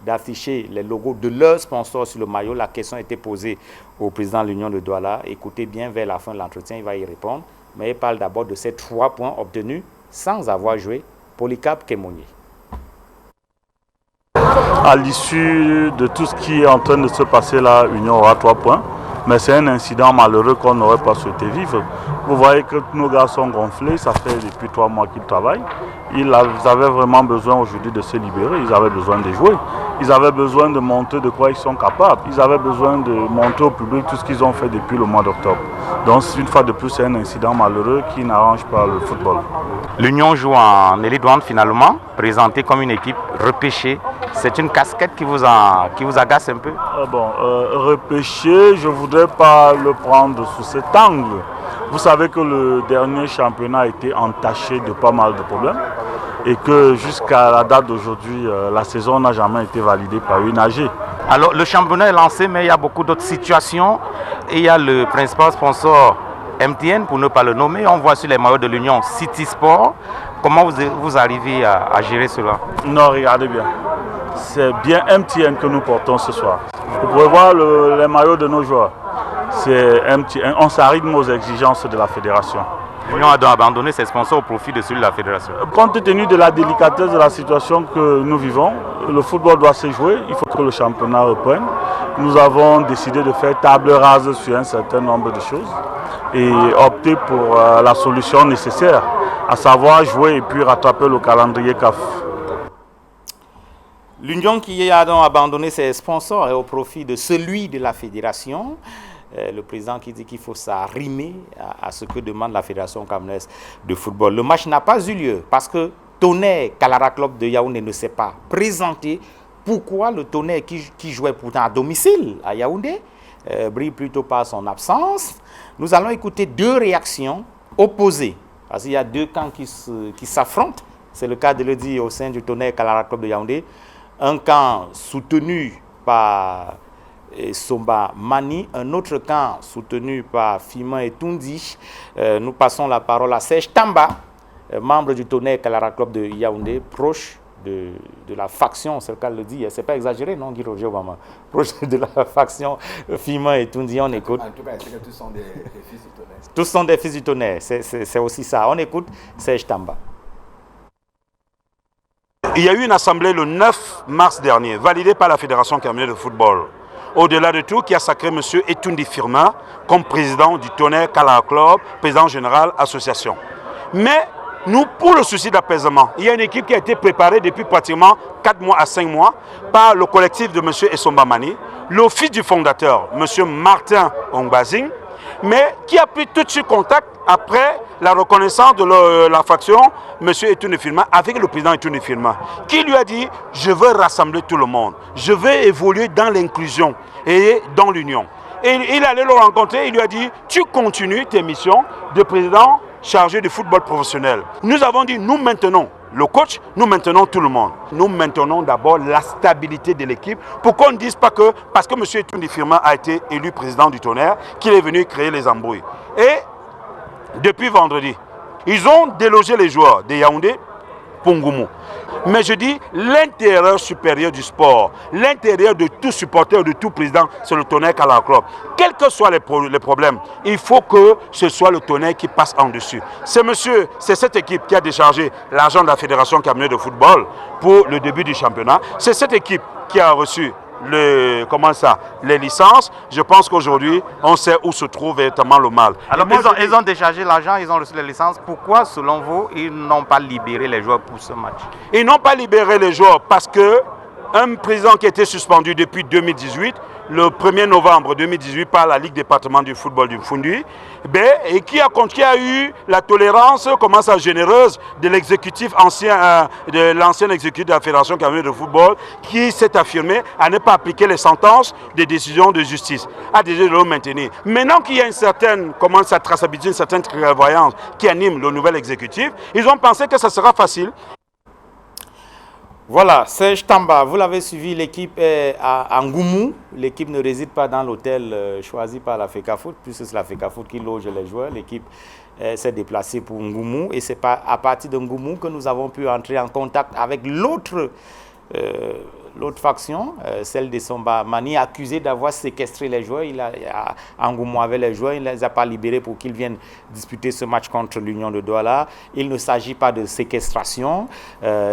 d'afficher les logos de leur sponsor sur le maillot? La question a été posée au président de l'Union de Douala. Écoutez bien, vers la fin de l'entretien, il va y répondre. Mais il parle d'abord de ces 3 points obtenus sans avoir joué. Polycarpe Kémonier. À l'issue de tout ce qui est en train de se passer là, l'Union aura 3 points. Mais c'est un incident malheureux qu'on n'aurait pas souhaité vivre. Vous voyez que nos gars sont gonflés, ça fait depuis 3 mois qu'ils travaillent. Ils avaient vraiment besoin aujourd'hui de se libérer, ils avaient besoin de jouer. Ils avaient besoin de montrer de quoi ils sont capables. Ils avaient besoin de montrer au public tout ce qu'ils ont fait depuis le mois d'octobre. Donc une fois de plus, c'est un incident malheureux qui n'arrange pas le football. L'Union joue en Elite One finalement, présentée comme une équipe repêchée. C'est une casquette qui vous agace un peu? Repêché, je ne voudrais pas le prendre sous cet angle. Vous savez que le dernier championnat a été entaché de pas mal de problèmes et que jusqu'à la date d'aujourd'hui, la saison n'a jamais été validée par une AG. Alors le championnat est lancé, mais il y a beaucoup d'autres situations. Et il y a le principal sponsor MTN, pour ne pas le nommer. On voit sur les maillots de l'Union City Sport. Comment vous arrivez à gérer cela? Non, regardez bien. C'est bien MTN que nous portons ce soir. Vous pouvez voir les maillots de nos joueurs. C'est MTN. On s'arrime aux exigences de la fédération. L'Union a donc abandonné ses sponsors au profit de celui de la fédération. Compte tenu de la délicatesse de la situation que nous vivons, le football doit se jouer. Il faut que le championnat reprenne. Nous avons décidé de faire table rase sur un certain nombre de choses et opter pour la solution nécessaire, à savoir jouer et puis rattraper le calendrier CAF. L'Union qui a donc abandonné ses sponsors au profit de celui de la fédération. Le président qui dit qu'il faut s'arrimer à ce que demande la fédération camerounaise de football. Le match n'a pas eu lieu parce que Tonnerre Kalara Club de Yaoundé ne s'est pas présenté. Pourquoi le Tonnerre qui jouait pourtant à domicile à Yaoundé brille plutôt par son absence? Nous allons écouter 2 réactions opposées. Parce qu'il y a 2 camps qui s'affrontent. C'est le cas de le dire au sein du Tonnerre Kalara Club de Yaoundé. Un camp soutenu par Somba Mani, un autre camp soutenu par Fiman et Tundi. Nous passons la parole à Serge Tamba, membre du Tonnerre Kalara Club de Yaoundé, proche de la faction, c'est le cas de le dire, c'est pas exagéré, non, Guy Roger Obama, proche de la faction Fiman et Tundi. On écoute. En tout cas, c'est que tous sont des fils du Tonnerre. Tous sont des fils du Tonnerre, c'est aussi ça. On écoute Serge Tamba. Il y a eu une assemblée le 9 mars dernier, validée par la Fédération camerounaise de football. Au-delà de tout, qui a sacré M. Etoundi Firmin comme président du Tonnerre Kalara Club, président général association. Mais nous, pour le souci d'apaisement, il y a une équipe qui a été préparée depuis pratiquement 4 mois à 5 mois par le collectif de M. Essomba Mani, l'office du fondateur, M. Martin Ongbazing, mais qui a pris tout de suite contact après la reconnaissance de la faction, M. Etoundi Firmin, avec le président Etoundi Firmin, qui lui a dit « Je veux rassembler tout le monde, je veux évoluer dans l'inclusion et dans l'union ». Et il allait le rencontrer, il lui a dit « Tu continues tes missions de président chargé du football professionnel ». Nous avons dit « Nous maintenons le coach, nous maintenons tout le monde. Nous maintenons d'abord la stabilité de l'équipe pour qu'on ne dise pas que parce que M. Etoundi Firmin a été élu président du Tonnerre, qu'il est venu créer les embrouilles. » Et depuis vendredi, ils ont délogé les joueurs de Yaoundé pour Ngoumou. Mais je dis, l'intérieur supérieur du sport, l'intérieur de tout supporter, de tout président, c'est le Tonnerre Kalara Club. Quels que soient les problèmes, il faut que ce soit le Tonnerre qui passe en dessus. C'est cette équipe qui a déchargé l'argent de la Fédération camerounaise de football pour le début du championnat. C'est cette équipe qui a reçu les licences. Je pense qu'aujourd'hui, on sait où se trouve véritablement le mal. Alors, ils ont déchargé l'argent, ils ont reçu les licences. Pourquoi, selon vous, ils n'ont pas libéré les joueurs pour ce match? Ils n'ont pas libéré les joueurs parce que un président qui était suspendu depuis 2018 le 1er novembre 2018 par la Ligue départementale du football du Fundu, et qui a eu la tolérance, comment ça, généreuse de l'exécutif ancien, de l'ancien exécutif de la Fédération camerounaise de football, qui s'est affirmé à ne pas appliquer les sentences des décisions de justice, a décidé de le maintenir. Maintenant qu'il y a une certaine, comment ça, traçabilité, une certaine clairvoyance qui anime le nouvel exécutif, ils ont pensé que ça sera facile. Voilà, Serge Tamba, vous l'avez suivi, l'équipe est à Ngoumou. L'équipe ne réside pas dans l'hôtel choisi par la FECAFOOT, puisque c'est la FECAFOOT qui loge les joueurs. L'équipe s'est déplacée pour Ngoumou et c'est à partir de Ngoumou que nous avons pu entrer en contact avec l'autre faction, celle de Somba Mani, accusée d'avoir séquestré les joueurs. Il a Ngoumou avec les joueurs, il ne les a pas libérés pour qu'ils viennent disputer ce match contre l'Union de Douala. Il ne s'agit pas de séquestration,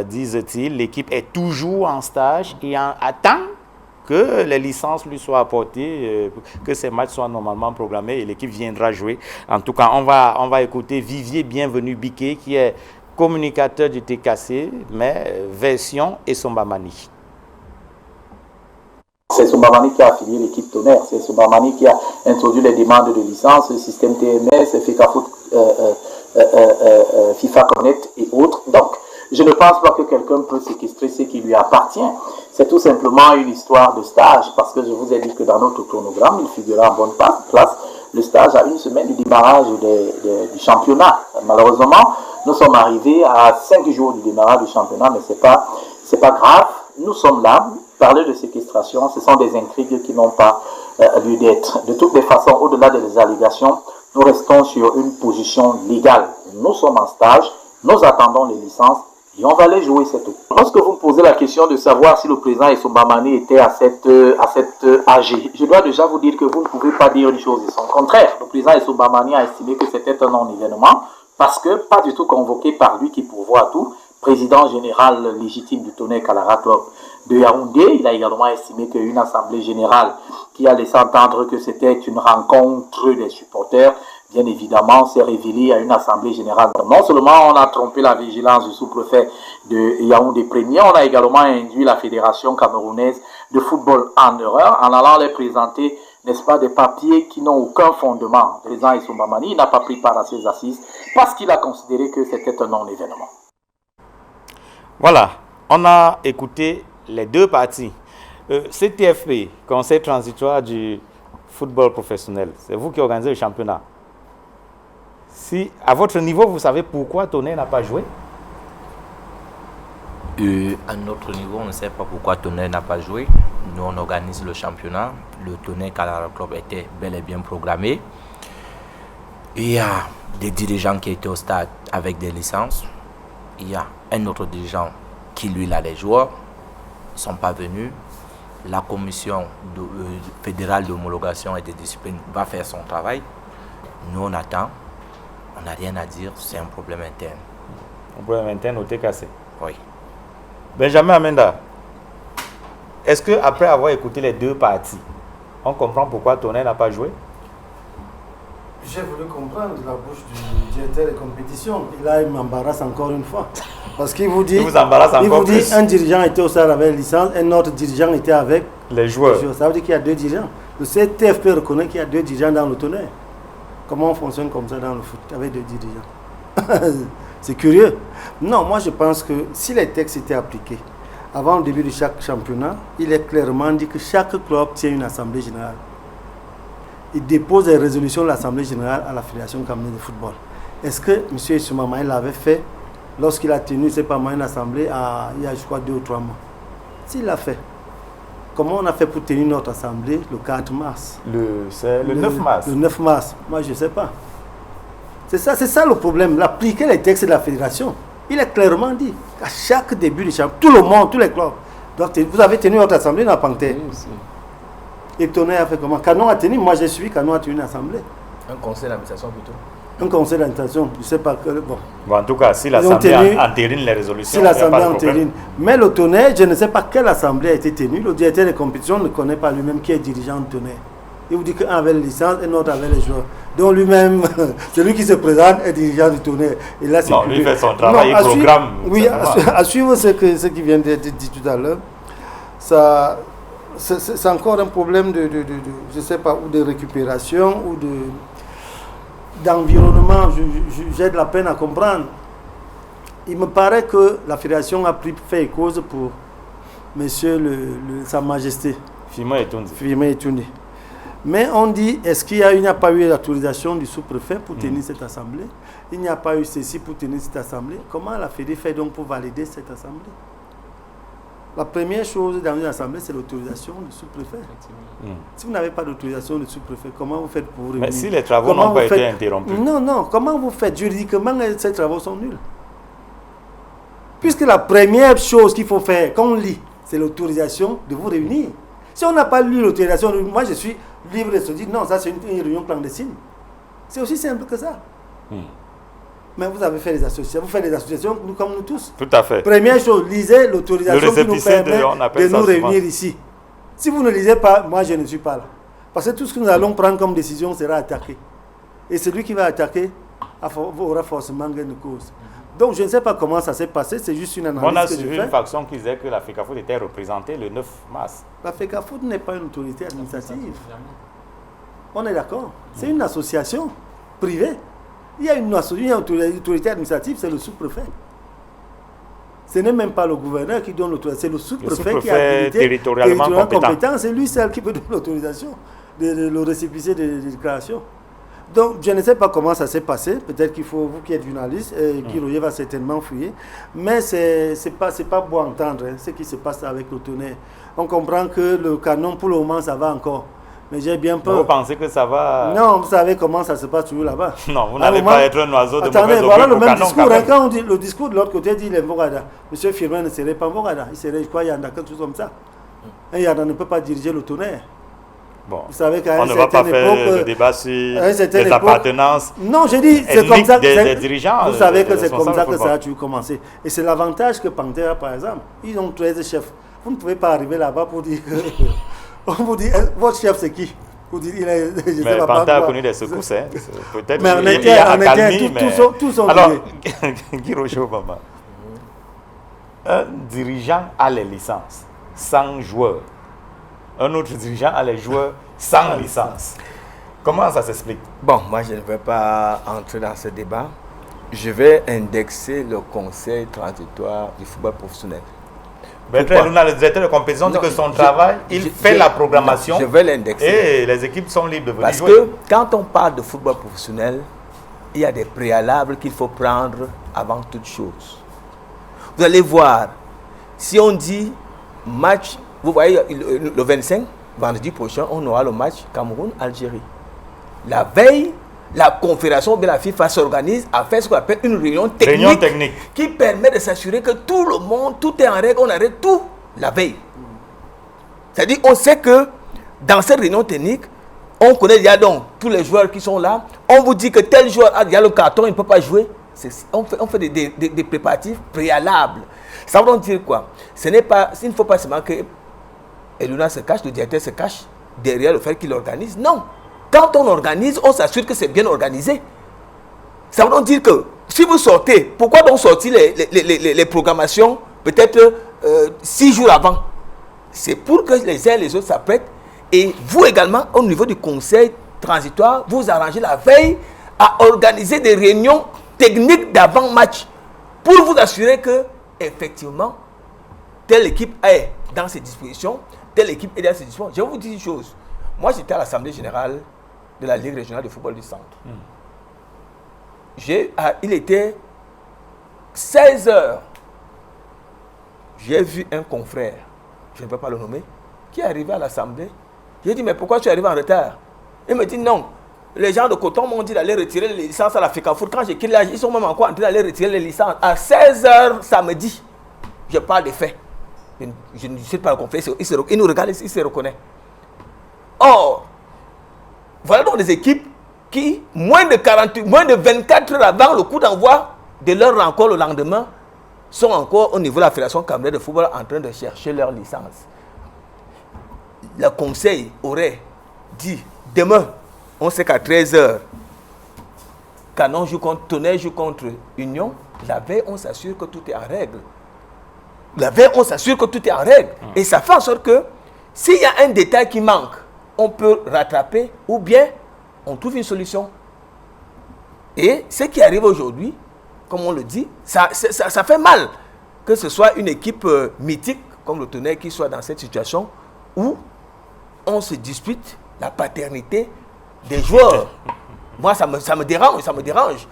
disent-ils. L'équipe est toujours en stage et attend que les licences lui soient apportées, que ces matchs soient normalement programmés et l'équipe viendra jouer. En tout cas, on va écouter Vivier Bienvenu Biquet, qui est communicateur du TKC, mais version Essomba Mani. C'est Sombamani qui a affilié l'équipe Tonnerre, c'est Sombamani qui a introduit les demandes de licence, le système TMS, FECAFOOT, FIFA Connect et autres. Donc, je ne pense pas que quelqu'un peut séquestrer ce qui lui appartient. C'est tout simplement une histoire de stage, parce que je vous ai dit que dans notre chronogramme, il figurera en bonne place le stage à une semaine du démarrage du championnat. Malheureusement, nous sommes arrivés à 5 jours du démarrage du championnat, mais c'est pas grave. Nous sommes là. Parler de séquestration, ce sont des intrigues qui n'ont pas lieu d'être. De toutes les façons, au-delà des allégations, nous restons sur une position légale. Nous sommes en stage, nous attendons les licences et on va les jouer, c'est tout. Lorsque vous me posez la question de savoir si le président Essomba Mani était à cette AG, je dois déjà vous dire que vous ne pouvez pas dire une chose et son contraire. Le président Essomba Mani a estimé que c'était un non-événement parce que pas du tout convoqué par lui qui pourvoit à tout, président général légitime du Tonnerre Kalara Club de Yaoundé. Il a également estimé qu'une assemblée générale qui a laissé entendre que c'était une rencontre des supporters, bien évidemment, s'est révélée à une assemblée générale. Non seulement on a trompé la vigilance du sous-préfet de Yaoundé Premier, on a également induit la Fédération camerounaise de football en erreur en allant les présenter, n'est-ce pas, des papiers qui n'ont aucun fondement. Le président Essomba Mani n'a pas pris part à ces assises parce qu'il a considéré que c'était un non-événement. Voilà, on a écouté les deux parties. CTFP, Conseil transitoire du football professionnel, c'est vous qui organisez le championnat. Si, à votre niveau, vous savez pourquoi Tonnerre n'a pas joué? À notre niveau, on ne sait pas pourquoi Tonnerre n'a pas joué. Nous, on organise le championnat. Le Tonnerre Kalara Club était bel et bien programmé. Il y a des dirigeants qui étaient au stade avec des licences. Il y a un autre dirigeant qui, lui, a les joueurs. Ils ne sont pas venus. La commission fédérale d'homologation et de discipline va faire son travail. Nous, on attend. On n'a rien à dire. C'est un problème interne. Un problème interne au TKC? Oui. Benjamin Amenda, est-ce qu'après avoir écouté les deux parties, on comprend pourquoi Tonnerre n'a pas joué? J'ai voulu comprendre de la bouche du directeur des compétitions. Et là, il m'embarrasse encore une fois. Parce qu'il vous dit, un dirigeant était au stade avec licence, un autre dirigeant était avec les joueurs. Ça veut dire qu'il y a deux dirigeants. Le CTFP reconnaît qu'il y a deux dirigeants dans le Tonnerre. Comment on fonctionne comme ça dans le foot, avec deux dirigeants? C'est curieux. Non, moi je pense que si les textes étaient appliqués, avant le début de chaque championnat, il est clairement dit que chaque club tient une assemblée générale. Il dépose les résolutions de l'Assemblée générale à la Fédération camerounaise de football. Est-ce que M. Essomba Mani l'avait fait lorsqu'il a tenu, c'est pas moi, une assemblée il y a, je crois, 2 ou 3 mois? S'il l'a fait, comment on a fait pour tenir notre assemblée le 4 mars? C'est le 9 mars. Le 9 mars. Moi, je ne sais pas. C'est ça le problème. Appliquer les textes de la Fédération. Il est clairement dit qu'à chaque début du championnat, tout le monde, tous les clubs, vous avez tenu votre assemblée dans la Panthère. Et Tonnerre a fait comment? Canon a tenu, moi j'ai suivi, Canon a tenu une assemblée. Un conseil d'administration plutôt. Un conseil d'administration, je ne sais pas. Bon, en tout cas, si l'assemblée entérine les résolutions, si l'assemblée entérine. Mais le Tonnerre, je ne sais pas quelle assemblée a été tenue. Le directeur des compétitions ne connaît pas lui-même qui est dirigeant de Tonnerre. Il vous dit qu'un avait la licence et l'autre avait les joueurs. Donc lui-même, celui qui se présente est dirigeant du Tonnerre. Et là, non, lui fait son travail, il programme. Oui, à suivre ce qui vient d'être dit tout à l'heure, ça, c'est encore un problème je sais pas, ou de récupération, ou d'environnement. J'ai de la peine à comprendre. Il me paraît que la fédération a fait cause pour Monsieur Sa Majesté Firmin Etundi. Mais on dit, est-ce qu'il n'y a pas eu l'autorisation du sous-préfet pour tenir cette assemblée? Il n'y a pas eu ceci pour tenir cette assemblée. Comment la Fédé fait donc pour valider cette assemblée? La première chose dans une assemblée, c'est l'autorisation du sous-préfet. Si vous n'avez pas d'autorisation du sous-préfet, comment vous faites pour réunir? Mais si les travaux n'ont pas été interrompus. Non, comment vous faites? Juridiquement, ces travaux sont nuls. Puisque la première chose qu'il faut faire, quand on lit, c'est l'autorisation de vous réunir. Si on n'a pas lu l'autorisation, moi je suis libre de se dire non, ça c'est une réunion clandestine. C'est aussi simple que ça. Mais vous avez fait des associations, vous faites des associations comme nous tous. Tout à fait. Première chose, lisez l'autorisation qui nous permet de nous réunir ici. Si vous ne lisez pas, moi je ne suis pas là. Parce que tout ce que nous allons prendre comme décision sera attaqué. Et celui qui va attaquer aura forcément gain de cause. Donc je ne sais pas comment ça s'est passé, c'est juste une analyse. On a suivi une faction qui disait que la FECAFOOT était représentée le 9 mars. La FECAFOOT n'est pas une autorité administrative. On est d'accord. C'est une association privée. Il y a une autorité administrative, c'est le sous-préfet. Ce n'est même pas le gouverneur qui donne l'autorisation, c'est le sous-préfet qui a habilité territorialement compétent. C'est lui seul qui peut donner l'autorisation, le récépissé des déclarations. Donc, je ne sais pas comment ça s'est passé. Peut-être qu'il faut, vous qui êtes journaliste, Guy Royer va certainement fouiller. Mais c'est pas beau à entendre ce qui se passe avec le tonnerre. On comprend que le canon, pour le moment, ça va encore. Mais j'ai bien peur. Vous pensez que ça va... Non, vous savez comment ça se passe toujours là-bas. Non, vous n'allez pas être un oiseau de attendez, mauvais voilà augure le même canon, discours. Quand on dit, le discours de l'autre côté dit les Mbogada. Monsieur Firmin ne serait pas Mbogada. Il serait, je crois, Yanda, quelque chose comme ça. Et Yanda ne peut pas diriger le tonnerre. Bon, vous savez qu'à on ne va pas faire le débat sur les appartenances. Non, je dis, c'est comme ça que des dirigeants. Vous savez que c'est comme ça que ça a toujours commencé. Et c'est l'avantage que Pantera, par exemple, ils ont 13 chefs. Vous ne pouvez pas arriver là-bas pour dire que... On vous dit, votre chef c'est qui? Pour dire, il est, je mais sais Pantera a connu des secousses. Hein. Peut-être mais il y a accalmie, tous sont alors, Guy Rocher Obama, un dirigeant a les licences, sans joueurs. Un autre dirigeant a les joueurs sans licence. Comment ça s'explique? Bon, moi je ne vais pas entrer dans ce débat. Je vais indexer le conseil transitoire du football professionnel. Bertrand Luna, le directeur de compétition, dit que son travail, il fait la programmation. Je vais l'indexer. Et les équipes sont libres de venir Parce jouer. que quand on parle de football professionnel, il y a des préalables qu'il faut prendre avant toute chose. Vous allez voir, si on dit match, vous voyez, le 25, vendredi prochain, on aura le match Cameroun-Algérie. La veille, la confédération de la FIFA s'organise à faire ce qu'on appelle une réunion technique qui permet de s'assurer que tout le monde, tout est en règle, on arrête tout la veille. C'est-à-dire, on sait que dans cette réunion technique, on connaît déjà donc tous les joueurs qui sont là. On vous dit que tel joueur a déjà le carton, il ne peut pas jouer. On fait des préparatifs préalables. Ça veut donc dire quoi? Il ne faut pas seulement que Eluna se cache, le directeur se cache derrière le fait qu'il organise. Non. Quand on organise, on s'assure que c'est bien organisé. Ça veut donc dire que si vous sortez, pourquoi donc sortir les programmations peut-être 6 jours avant? C'est pour que les uns et les autres s'apprêtent. Et vous également, au niveau du conseil transitoire, vous arrangez la veille à organiser des réunions techniques d'avant-match pour vous assurer que, effectivement, telle équipe est dans ses dispositions, telle équipe est dans ses dispositions. Je vais vous dire une chose. Moi, j'étais à l'Assemblée générale de la Ligue régionale de football du centre. Il était 16 heures. J'ai vu un confrère, je ne peux pas le nommer, qui est arrivé à l'Assemblée. J'ai dit, mais pourquoi tu es arrivé en retard? Il me dit, non. Les gens de Coton m'ont dit d'aller retirer les licences à la FECAFOOT. Quand j'ai quitté là, ils sont même encore en train d'aller retirer les licences. À 16 heures samedi, je parle des faits. Je ne sais pas le confrère, il nous regarde, il se reconnaît. Or, voilà donc des équipes qui, moins de 24 heures avant le coup d'envoi de leur rencontre le lendemain, sont encore au niveau de la Fédération camerounaise de football en train de chercher leur licence. Le conseil aurait dit, demain, on sait qu'à 13h, Canon joue contre Tonnerre, joue contre Union, la veille, on s'assure que tout est en règle. La veille, on s'assure que tout est en règle. Et ça fait en sorte que S'il y a un détail qui manque, on peut rattraper ou bien on trouve une solution. Et ce qui arrive aujourd'hui, comme on le dit, ça fait mal que ce soit une équipe mythique comme le Tonnerre qui soit dans cette situation où on se dispute la paternité des joueurs. Moi, ça me dérange.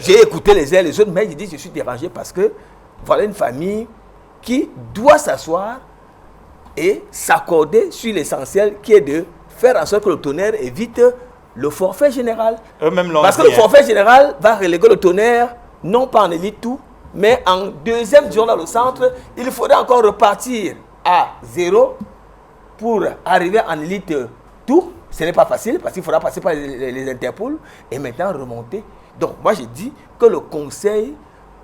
J'ai écouté les uns et les autres, mais je dis je suis dérangé parce que voilà une famille qui doit s'asseoir et s'accorder sur l'essentiel qui est de faire en sorte que le Tonnerre évite le forfait général. Parce que le forfait général va reléguer le Tonnerre, non pas en élite tout, mais en deuxième division dans le centre. Il faudra encore repartir à 0 pour arriver en élite tout. Ce n'est pas facile parce qu'il faudra passer par les Interpol et maintenant remonter. Donc moi je dis que le conseil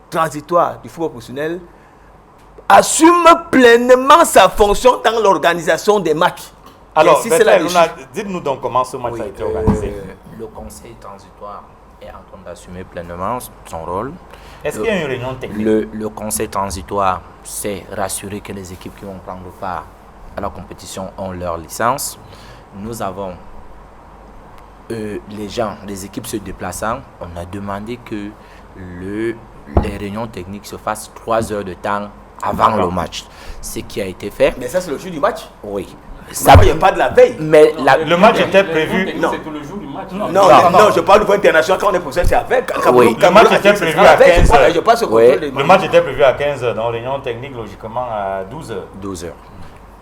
transitoire du football professionnel assume pleinement sa fonction dans l'organisation des matchs. Alors, dites-nous donc comment ce match a été organisé. Le conseil transitoire est en train d'assumer pleinement son rôle. Est-ce qu'il y a une réunion technique? Le conseil transitoire, c'est rassurer que les équipes qui vont prendre part à la compétition ont leur licence. Nous avons les équipes se déplaçant, on a demandé que les réunions techniques se fassent 3 heures de temps avant le match. Ce qui a été fait. Mais ça, c'est le jour du match? Oui. Ça ne pas de la veille. Mais le match était prévu. Non, c'est le jour du match. Non, je parle du point international. Quand on est professionnel, c'est avec. Le match était prévu à 15h. Le match était prévu à 15h. Dans réunion technique, logiquement, à 12h. 12h.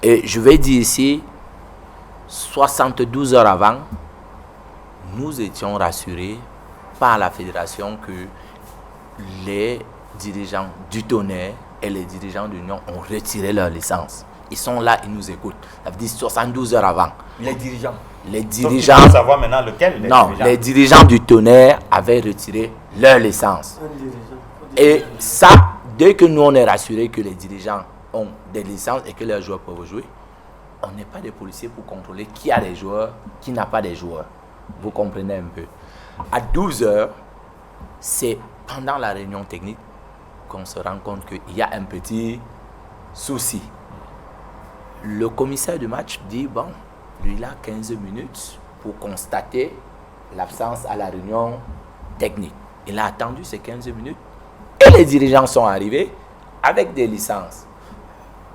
Et je vais dire ici, 72 heures avant, nous étions rassurés par la fédération que les dirigeants du Tonnerre et les dirigeants de l'Union ont retiré leur licence. Ils sont là, ils nous écoutent. Ça veut dire 72 heures avant. Les dirigeants. Les dirigeants. Il faut savoir maintenant lequel. Les dirigeants du Tonnerre avaient retiré leur licence. Et ça, dès que nous on est rassurés que les dirigeants ont des licences et que leurs joueurs peuvent jouer, on n'est pas des policiers pour contrôler qui a des joueurs, qui n'a pas des joueurs. Vous comprenez un peu. À 12 heures, c'est pendant la réunion technique qu'on se rend compte qu'il y a un petit souci. Le commissaire du match dit, bon, lui il a 15 minutes pour constater l'absence à la réunion technique. Il a attendu ces 15 minutes et les dirigeants sont arrivés avec des licences.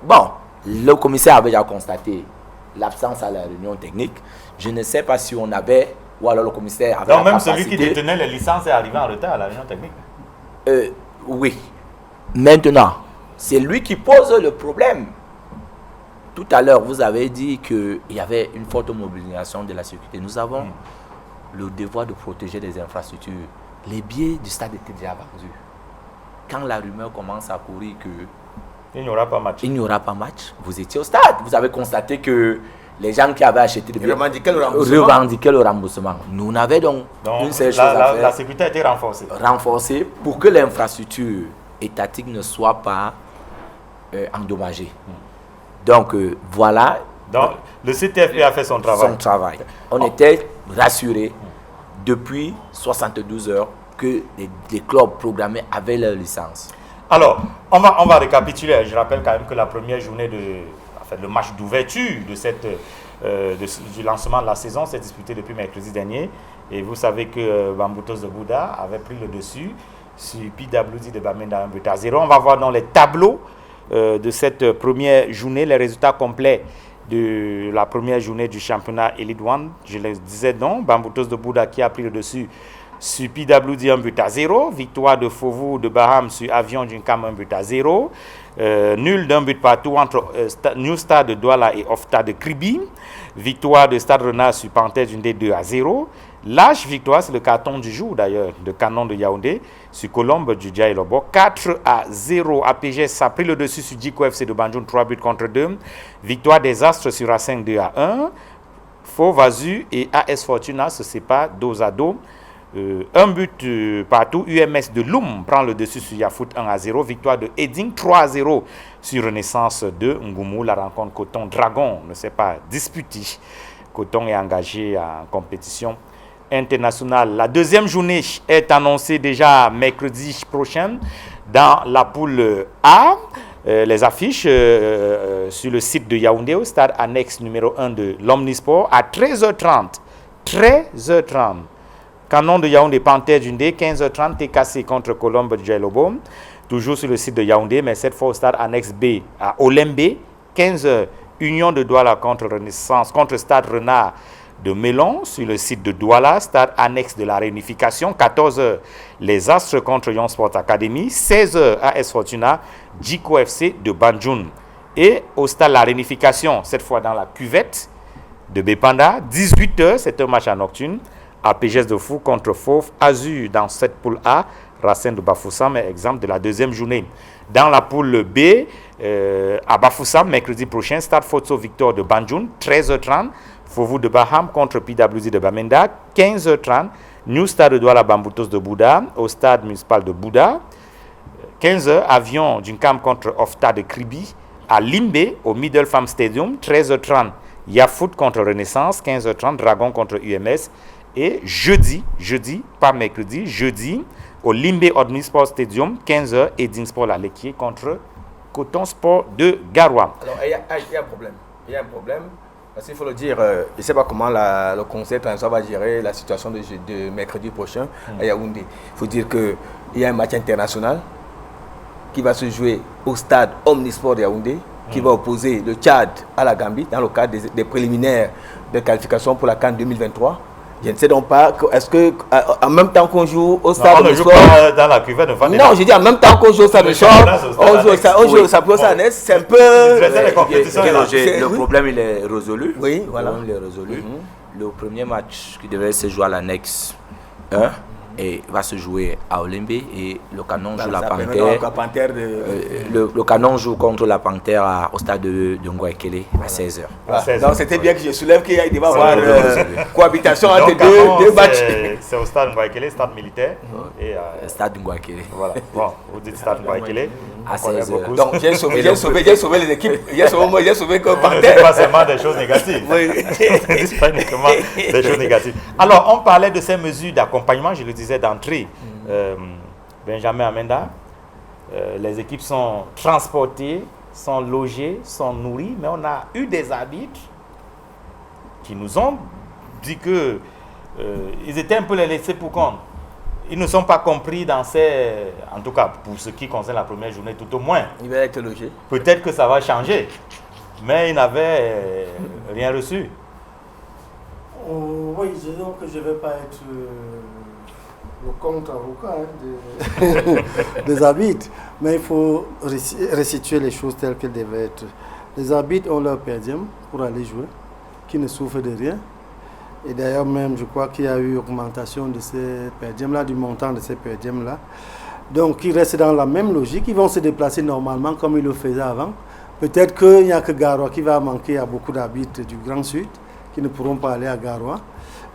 Bon, le commissaire avait déjà constaté l'absence à la réunion technique. Je ne sais pas si on avait, ou alors le commissaire avait. Donc même celui qui détenait les licences est arrivé en retard à la réunion technique. Oui. Maintenant, c'est lui qui pose le problème. Tout à l'heure, vous avez dit qu'il y avait une forte mobilisation de la sécurité. Nous avons le devoir de protéger les infrastructures. Les billets du stade étaient déjà vendus. Quand la rumeur commence à courir qu'il n'y aura pas match. Il n'y aura pas match. Vous étiez au stade. Vous avez constaté que les gens qui avaient acheté des billets revendiquaient le remboursement. Nous n'avions donc une seule chose à faire. La sécurité a été renforcée. Renforcée pour que l'infrastructure étatique ne soit pas endommagée. Donc voilà. Donc le CTFP a fait son travail. On était rassurés depuis 72 heures que les clubs programmés avaient leur licence. Alors, on va récapituler. Je rappelle quand même que la première journée le match d'ouverture du lancement de la saison s'est disputé depuis mercredi dernier. Et vous savez que Bambutos de Bouddha avait pris le dessus sur PWD de Bamenda 1-0. On va voir dans les tableaux de cette première journée les résultats complets de la première journée du championnat Elite One. Je le disais donc, Bambutos de Bouddha qui a pris le dessus sur PWD 1-0, victoire de Fovu de Baham sur Avion Dunkam 1-0, nul d'un but partout entre New Star de Douala et Ofta de Kribi, victoire de Stade Renard sur Panthère Dundé 2-0, lâche victoire, c'est le carton du jour d'ailleurs, de Canon de Yaoundé sur Colombe du Dja et Lobo, 4-0, APGS a pris le dessus sur Djiko FC de Banjoun, 3 buts contre 2, victoire des Astres sur Racing 2-1, Faux Vazu et AS Fortuna se séparent dos à dos. Un but partout. UMS de Loum prend le dessus sur Yafoot 1-0. Victoire de Edding 3-0 sur Renaissance de Ngoumou. La rencontre Coton-Dragon ne s'est pas disputée. Coton est engagé en compétition internationale. La deuxième journée est annoncée déjà mercredi prochain dans la poule A. les affiches sur le site de Yaoundé, au stade annexe numéro 1 de l'Omnisport, à 13h30. 13h30. Canon de Yaoundé, Panthère Dundé, 15h30, TKC contre Colombe de Djelobom. Toujours sur le site de Yaoundé, mais cette fois au stade annexe B à Olembe, 15h. Union de Douala contre Renaissance, contre Stade Renard de Mélon, sur le site de Douala, stade annexe de la réunification, 14h. Les Astres contre Yon Sport Academy, 16h. AS Fortuna, Djiko FC de Banjun. Et au stade la réunification, cette fois dans la cuvette de Bepanda, 18h, c'est un match à nocturne. APGS de Fou contre Fauve Azur dans cette poule A, Racine de Bafoussam est exemple de la deuxième journée. Dans la poule B, à Bafoussam, mercredi prochain, Stade Fotso Victor de Banjun, 13h30. Fovu de Baham contre PWZ de Bamenda, 15h30. New Stade de Douala Bamboutos de Bouddha, au stade municipal de Bouddha. 15h, Avion d'Uncam contre Ofta de Kribi, à Limbe, au Middle Farm Stadium, 13h30. Yafoot contre Renaissance, 15h30. Dragon contre UMS. Et jeudi, pas mercredi, jeudi, au Limbe Omnisport Stadium, 15h, Edin Sport La Lequier contre Coton Sport de Garoua. Alors, il y a un problème. Parce qu'il faut le dire, je ne sais pas comment le conseil va gérer la situation de mercredi prochain à Yaoundé. Il faut dire qu'il y a un match international qui va se jouer au stade Omnisport de Yaoundé, qui va opposer le Tchad à la Gambie dans le cadre des préliminaires de qualification pour la CAN 2023. Je ne sais donc pas, est-ce que en même temps qu'on joue au stade de sport, dans la cuvette de Vanilla. Non, je dis en même temps qu'on joue au stade de sport, on joue au stade annexe, c'est un peu... Le problème, il est résolu. Oui, voilà. Il est résolu. Le premier match qui devait se jouer à l'annexe 1 et va se jouer à Olembe et le Canon joue la Panthère. Le Canon joue contre la Panthère au stade de Ngouakele à 16h. Donc c'était bien que je soulève qu'il y va avoir cohabitation entre deux matchs. C'est au stade Ngouakele, stade militaire. Stade Ngouakele. Voilà. Bon, vous dites stade Ngouakele. À 16h. Donc j'ai sauvé les équipes. J'ai sauvé que Panthère. C'est pas seulement des choses négatives. C'est pas uniquement des choses négatives. Alors, on parlait de ces mesures d'accompagnement, je le disais d'entrée. Benjamin Amenda, les équipes sont transportées, sont logées, sont nourries, mais on a eu des arbitres qui nous ont dit que ils étaient un peu les laissés pour compte. Ils ne sont pas compris dans en tout cas pour ce qui concerne la première journée, tout au moins. Ils vont être logés. Peut-être que ça va changer, mais ils n'avaient rien reçu. Oui, disons que je ne vais pas être le contre-avocat des arbitres, mais il faut restituer les choses telles qu'elles devaient être. Les arbitres ont leur per diem pour aller jouer, qui ne souffrent de rien. Et d'ailleurs même, je crois qu'il y a eu augmentation de ces per diem-là, du montant de ces per diem-là. Donc ils restent dans la même logique, ils vont se déplacer normalement comme ils le faisaient avant. Peut-être qu'il n'y a que Garoua qui va manquer à beaucoup d'arbitres du Grand Sud, qui ne pourront pas aller à Garoua.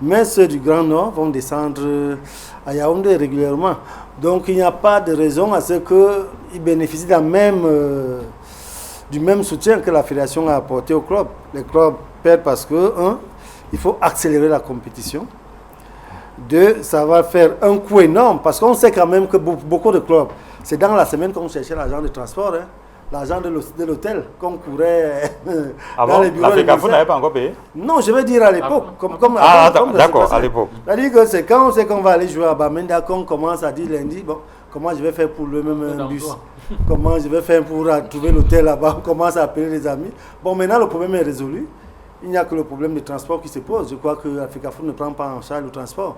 Mais ceux du Grand Nord vont descendre à Yaoundé régulièrement. Donc il n'y a pas de raison à ce qu'ils bénéficient du même soutien que la fédération a apporté au club. Les clubs perdent parce que, il faut accélérer la compétition. 2, ça va faire un coût énorme parce qu'on sait quand même que beaucoup de clubs, c'est dans la semaine qu'on cherchait l'argent de transport. L'argent de l'hôtel qu'on courait dans les bureaux. La FECAFOOT n'avait pas encore payé? Non, je veux dire à l'époque. D'accord, à l'époque. C'est-à-dire que c'est quand on sait qu'on va aller jouer à Bamenda qu'on commence à dire lundi, bon, comment je vais faire pour le même bus? Comment je vais faire pour trouver l'hôtel là-bas? On commence à appeler les amis. Bon, maintenant le problème est résolu. Il n'y a que le problème de transport qui se pose. Je crois que la FECAFOOT ne prend pas en charge le transport.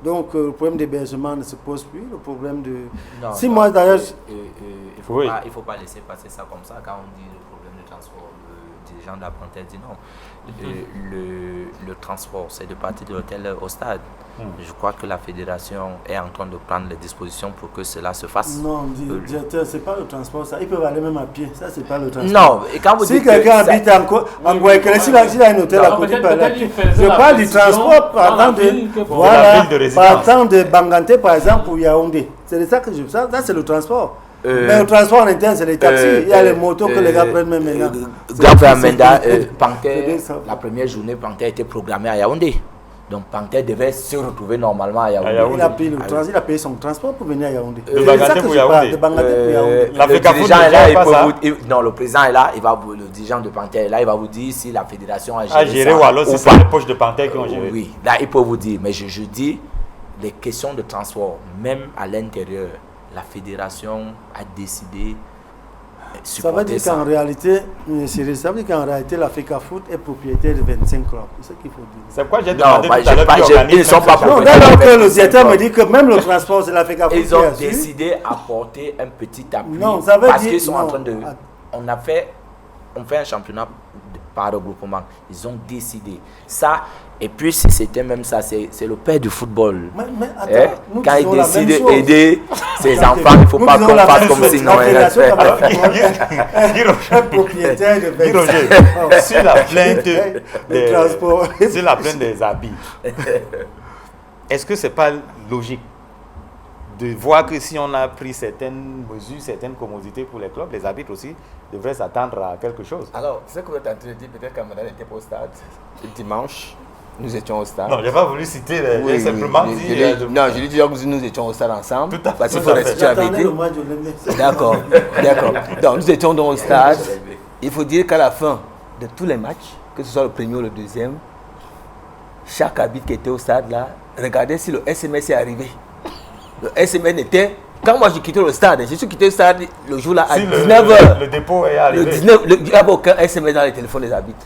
Donc le problème d'hébergement ne se pose plus, le problème de... Non, si moi d'ailleurs... Il ne faut pas laisser passer ça comme ça quand on dit le problème de transport. Le dirigeant de la Panthère dit non. Le transport, c'est de partir de l'hôtel au stade. Je crois que la fédération est en train de prendre les dispositions pour que cela se fasse. Non, directeur, c'est pas le transport, ça. Ils peuvent aller même à pied, ça c'est pas le transport. Non, et quand vous si quelqu'un habite en Guayaquil, s'il a un hôtel à côté, il peut aller à pied. Je parle du transport partant de Banganté par exemple ou Yaoundé. C'est de ça que je veux. Ça c'est le transport. Mais le transport en interne, c'est les taxis. Il y a les motos que les gars prennent même maintenant. Grand frère Amenda, la première journée, Panthère était programmée à Yaoundé. Donc Panther devait se retrouver normalement à Yaoundé. Il a payé son transport pour venir à Yaoundé. De Bangaté pour Yaoundé. Le dirigeant est là, le président est là, le dirigeant de Panther est là, il va vous dire si la fédération a géré ou alors si c'est les poches de Panther qui ont géré. Oui, là il peut vous dire, mais je dis, les questions de transport, même à l'intérieur, la fédération a décidé. Ça veut dire qu'en réalité, la FECAFOOT est propriétaire de 25 clubs. C'est ce qu'il faut dire. C'est quoi j'ai demandé tout à l'heure. Ils ne sont pas propriétaires. Non, le directeur me dit que même le transport, c'est la FECAFOOT. Ils ont décidé d'apporter un petit appui. Non, ça veut parce dire, qu'ils sont en train de. On fait un championnat par regroupement. Ils ont décidé. Ça, et puis si c'était même ça, c'est le père du football. Mais attends, quand il décide d'aider ses enfants, il ne faut pas qu'on fasse comme si non. Un propriétaire de sur la plainte des habits, est-ce que ce n'est pas logique de voir que si on a pris certaines mesures, certaines commodités pour les clubs, les arbitres aussi devraient s'attendre à quelque chose? Alors, ce que vous êtes en train de dire, peut-être qu'Amadan n'était pas au stade le dimanche. Nous étions au stade. Non, je n'ai pas voulu citer les simplement dit. Non, je lui dis que nous étions au stade ensemble. Tout à fait. Parce qu'il faut rester à vérité. D'accord. Donc, nous étions dans le stade. Il faut dire qu'à la fin de tous les matchs, que ce soit le premier ou le deuxième, chaque arbitre qui était au stade là, regardait si le SMS est arrivé. Le SMS était. Quand moi j'ai quitté le stade, je suis quitté le stade le jour là à 19h. Le dépôt est arrivé. Il n'y avait aucun SMS dans les téléphones des arbitres.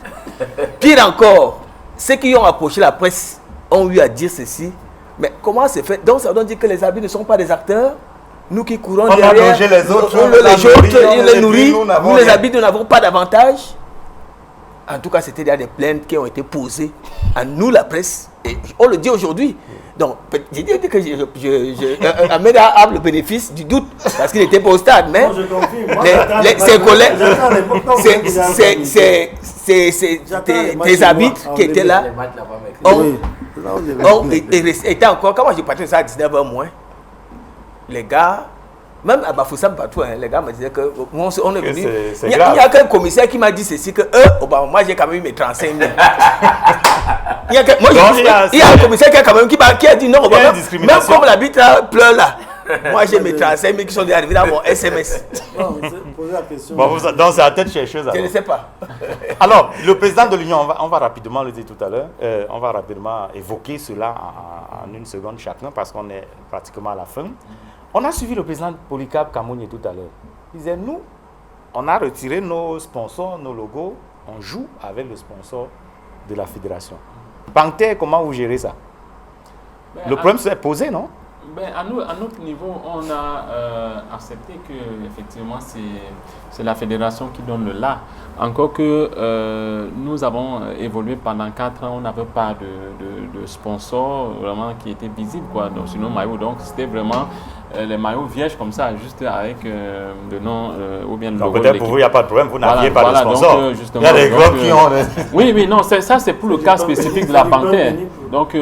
Pire encore, ceux qui ont approché la presse ont eu à dire ceci. Mais comment c'est fait? Donc ça veut dire que les arbitres ne sont pas des acteurs. Nous qui courons derrière, les autres, on les nourrit. Nous les arbitres, nous n'avons pas d'avantage. En tout cas, c'était des plaintes qui ont été posées à nous, la presse. Et on le dit aujourd'hui. Donc, j'ai dit que Ahmed a le bénéfice du doute parce qu'il n'était pas au stade, mais ses collègues, tes arbitres qui étaient là, étaient encore, quand moi j'ai parti ça à 19h moins, les gars, même à Bafoussam partout, les gars me disaient que on est venu. Il n'y a qu'un commissaire qui m'a dit ceci que moi j'ai quand même eu mes 35 000. Il y a un commissaire qui a dit non, même comme l'arbitre pleure là. Moi j'ai mes 35 000 qui sont arrivés dans mon SMS. Bon, donc c'est la tête chercheuse. Je ne sais pas. Alors, le président de l'Union, on va rapidement le dire tout à l'heure, on va rapidement évoquer cela en une seconde chacun parce qu'on est pratiquement à la fin. On a suivi le président Polycarpe Kamounié tout à l'heure. Il disait, nous, on a retiré nos sponsors, nos logos, on joue avec le sponsor de la fédération. Panther, comment vous gérez ça? Le problème s'est posé, non? À notre niveau, on a accepté que effectivement c'est la fédération qui donne le là. Encore que nous avons évolué pendant 4 ans, on n'avait pas de sponsor vraiment qui était visible sur nos maillots. Donc c'était vraiment les maillots vierges comme ça, juste avec le nom ou bien le logo. Peut-être pour vous, il n'y a pas de problème, vous n'aviez pas de sponsor. Donc, il y a des clubs qui ont... Oui, non, ça c'est pour le cas spécifique de la Panther. Donc...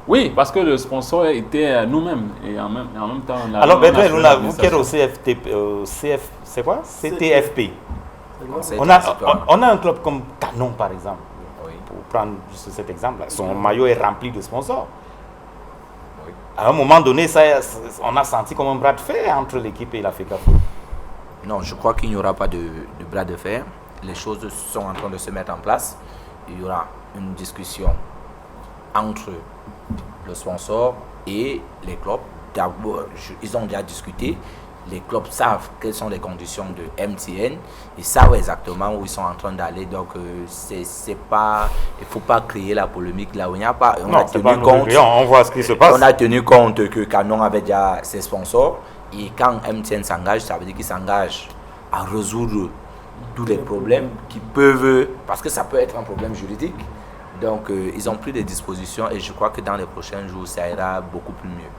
oui, parce que le sponsor était nous-mêmes et en même temps... Alors, vous qui êtes au c'est quoi? CTFP. On a un club comme Canon, par exemple. Oui. Pour prendre juste cet exemple-là. Son maillot est rempli de sponsors. Oui. À un moment donné, on a senti comme un bras de fer entre l'équipe et la FECAFOOT. Non, je crois qu'il n'y aura pas de bras de fer. Les choses sont en train de se mettre en place. Il y aura une discussion entre le sponsor et les clubs. D'abord, ils ont déjà discuté. Les clubs savent quelles sont les conditions de MTN. Ils savent exactement où ils sont en train d'aller. Donc, c'est pas, il ne faut pas créer la polémique là où il n'y a pas. On voit ce qui se passe. On a tenu compte que Canon avait déjà ses sponsors. Et quand MTN s'engage, ça veut dire qu'il s'engage à résoudre tous les problèmes qui peuvent... Parce que ça peut être un problème juridique. Donc, ils ont pris des dispositions et je crois que dans les prochains jours, ça ira beaucoup plus mieux.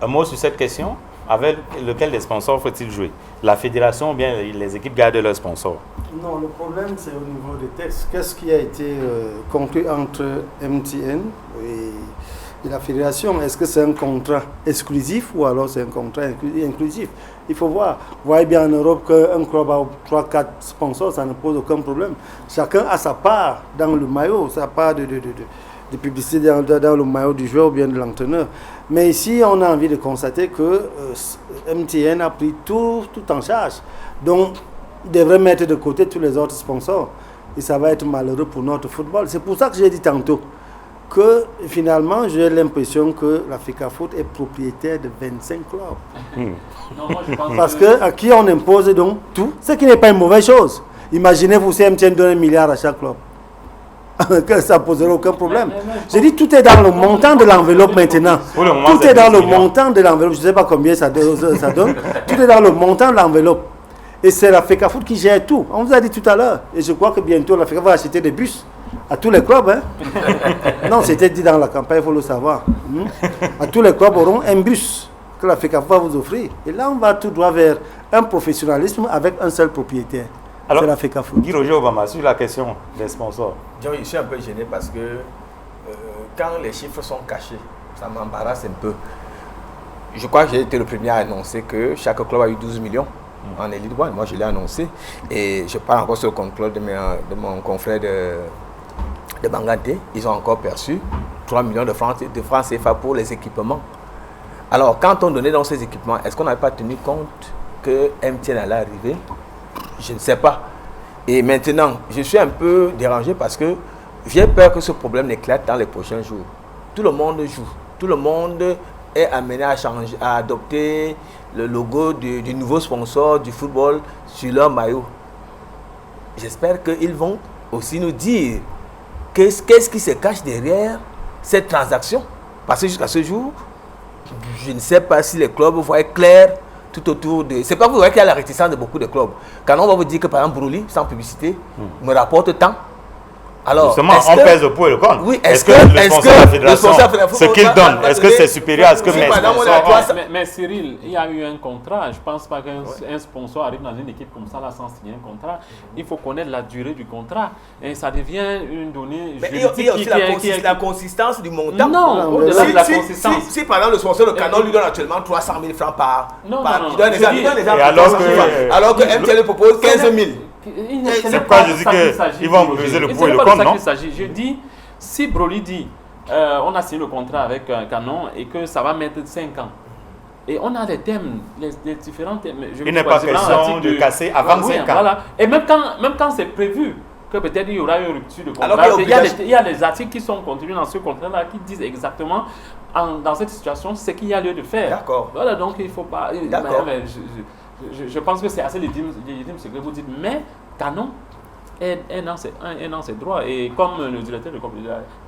Un mot sur cette question. Avec lequel des sponsors faut-il jouer? La fédération ou bien les équipes gardent leurs sponsors? Non, le problème c'est au niveau des textes. Qu'est-ce qui a été conclu entre MTN et la fédération? Est-ce que c'est un contrat exclusif ou alors c'est un contrat inclusif? Il faut voir. Vous voyez bien en Europe qu'un club a 3-4 sponsors, ça ne pose aucun problème. Chacun a sa part dans le maillot, sa part de de publicité dans le maillot du joueur ou bien de l'entraîneur. Mais ici, on a envie de constater que MTN a pris tout en charge. Donc, devrait mettre de côté tous les autres sponsors. Et ça va être malheureux pour notre football. C'est pour ça que j'ai dit tantôt que finalement, j'ai l'impression que l'Africa Foot est propriétaire de 25 clubs. Non, moi, je pense Parce que à qui on impose donc tout, ce qui n'est pas une mauvaise chose. Imaginez-vous si MTN donne 1 milliard à chaque club. Que ça ne poserait aucun problème. J'ai dit tout est dans le montant de l'enveloppe maintenant. Tout est dans le montant de l'enveloppe. Je ne sais pas combien ça donne. Tout est dans le montant de l'enveloppe. Et c'est l'Africa Foot qui gère tout. On vous a dit tout à l'heure. Et je crois que bientôt l'Africa va acheter des bus à tous les clubs. Hein? Non, c'était dit dans la campagne, il faut le savoir. À tous les clubs auront un bus que l'Africa Foot va vous offrir. Et là, on va tout droit vers un professionnalisme avec un seul propriétaire. Alors, c'est l'Africa Foot. Guy Roger Obama, sur la question des sponsors. Je suis un peu gêné parce que quand les chiffres sont cachés, ça m'embarrasse un peu. Je crois que j'ai été le premier à annoncer que chaque club a eu 12 millions en Elite One. Moi, je l'ai annoncé. Et je parle encore sur le contrôle de mon confrère de Banganté. Ils ont encore perçu 3 millions de francs CFA pour les équipements. Alors, quand on donnait dans ces équipements, est-ce qu'on n'avait pas tenu compte que MTN allait arriver? Je ne sais pas. Et maintenant, je suis un peu dérangé parce que j'ai peur que ce problème éclate dans les prochains jours. Tout le monde joue. Tout le monde est amené à adopter le logo du nouveau sponsor du football sur leur maillot. J'espère qu'ils vont aussi nous dire qu'est-ce qui se cache derrière cette transaction. Parce que jusqu'à ce jour, je ne sais pas si les clubs voient clair tout autour de... C'est pas vous voyez qu'il y a la réticence de beaucoup de clubs. Quand on va vous dire que par exemple Broly, sans publicité, me rapporte tant. Alors, justement, on pèse le pour et le contre. Oui, est-ce que le sponsor de la fédération, ce qu'il donne, est-ce que c'est supérieur à ce que mes sponsors... Mais Cyril, il y a eu un contrat. Je ne pense pas qu'un sponsor arrive dans une équipe comme ça, là, sans signer un contrat. Il faut connaître la durée du contrat. Et ça devient une donnée juridique. Mais il y a aussi la consistance du montant. Non, au-delà de la consistance. Si par exemple le sponsor, le Canon, lui donne actuellement 300 000 francs par... Non. Il donne des exemples. Alors que MTN propose 15 000. C'est pas, je dis qu'ils vont peser le pour et le contre, non? Je dis, si Broly dit, on a signé le contrat avec Canon et que ça va mettre 5 ans, et on a des thèmes, les différents thèmes. Il n'est pas question de casser avant 5 ans. Voilà. Et même quand c'est prévu que peut-être il y aura une rupture de contrat, il y a des articles qui sont contenus dans ce contrat-là qui disent exactement, dans cette situation, ce qu'il y a lieu de faire. D'accord. Voilà, donc il ne faut pas... D'accord. Je pense que c'est assez légitime ce que vous dites, mais Canon est dans ses droits. Et comme le directeur de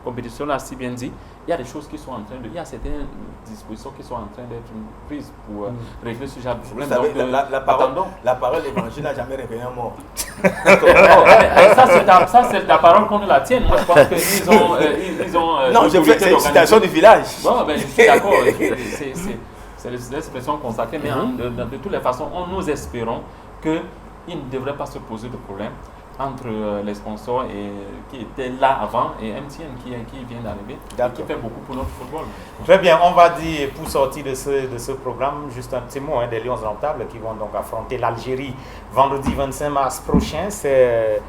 compétition l'a si bien dit, il y a des choses qui sont en train de... Il y a certaines dispositions qui sont en train d'être prises pour régler ce genre de problème. Vous savez, la parole d'évangile n'a jamais réveillé un mort. Ça, c'est ta parole contre la tienne. Moi, je pense qu'ils ont non, c'est une citation du village. Bon, ben, je suis d'accord. C'est l'expression consacrée, mais de toutes les façons, nous espérons qu'il ne devrait pas se poser de problème entre les sponsors qui étaient là avant et MTN qui vient d'arriver et qui fait beaucoup pour notre football. Très bien, on va dire, pour sortir de ce programme, juste un petit mot des Lions rentables qui vont donc affronter l'Algérie vendredi 25 mars prochain. C'est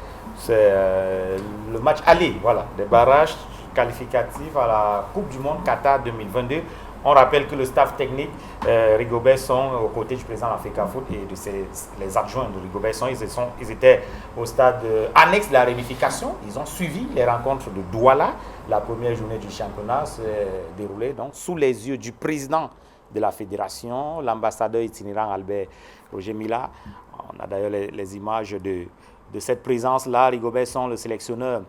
le match aller, voilà, des barrages qualificatifs à la Coupe du Monde Qatar 2022. On rappelle que le staff technique, Rigobert sont aux côtés du président de l'Africa Foot et de les adjoints de Rigobert sont, ils étaient au stade annexe de la réunification. Ils ont suivi les rencontres de Douala. La première journée du championnat s'est déroulée donc sous les yeux du président de la fédération, l'ambassadeur itinérant Albert Roger Mila. On a d'ailleurs les images de cette présence-là. Rigobert sont le sélectionneur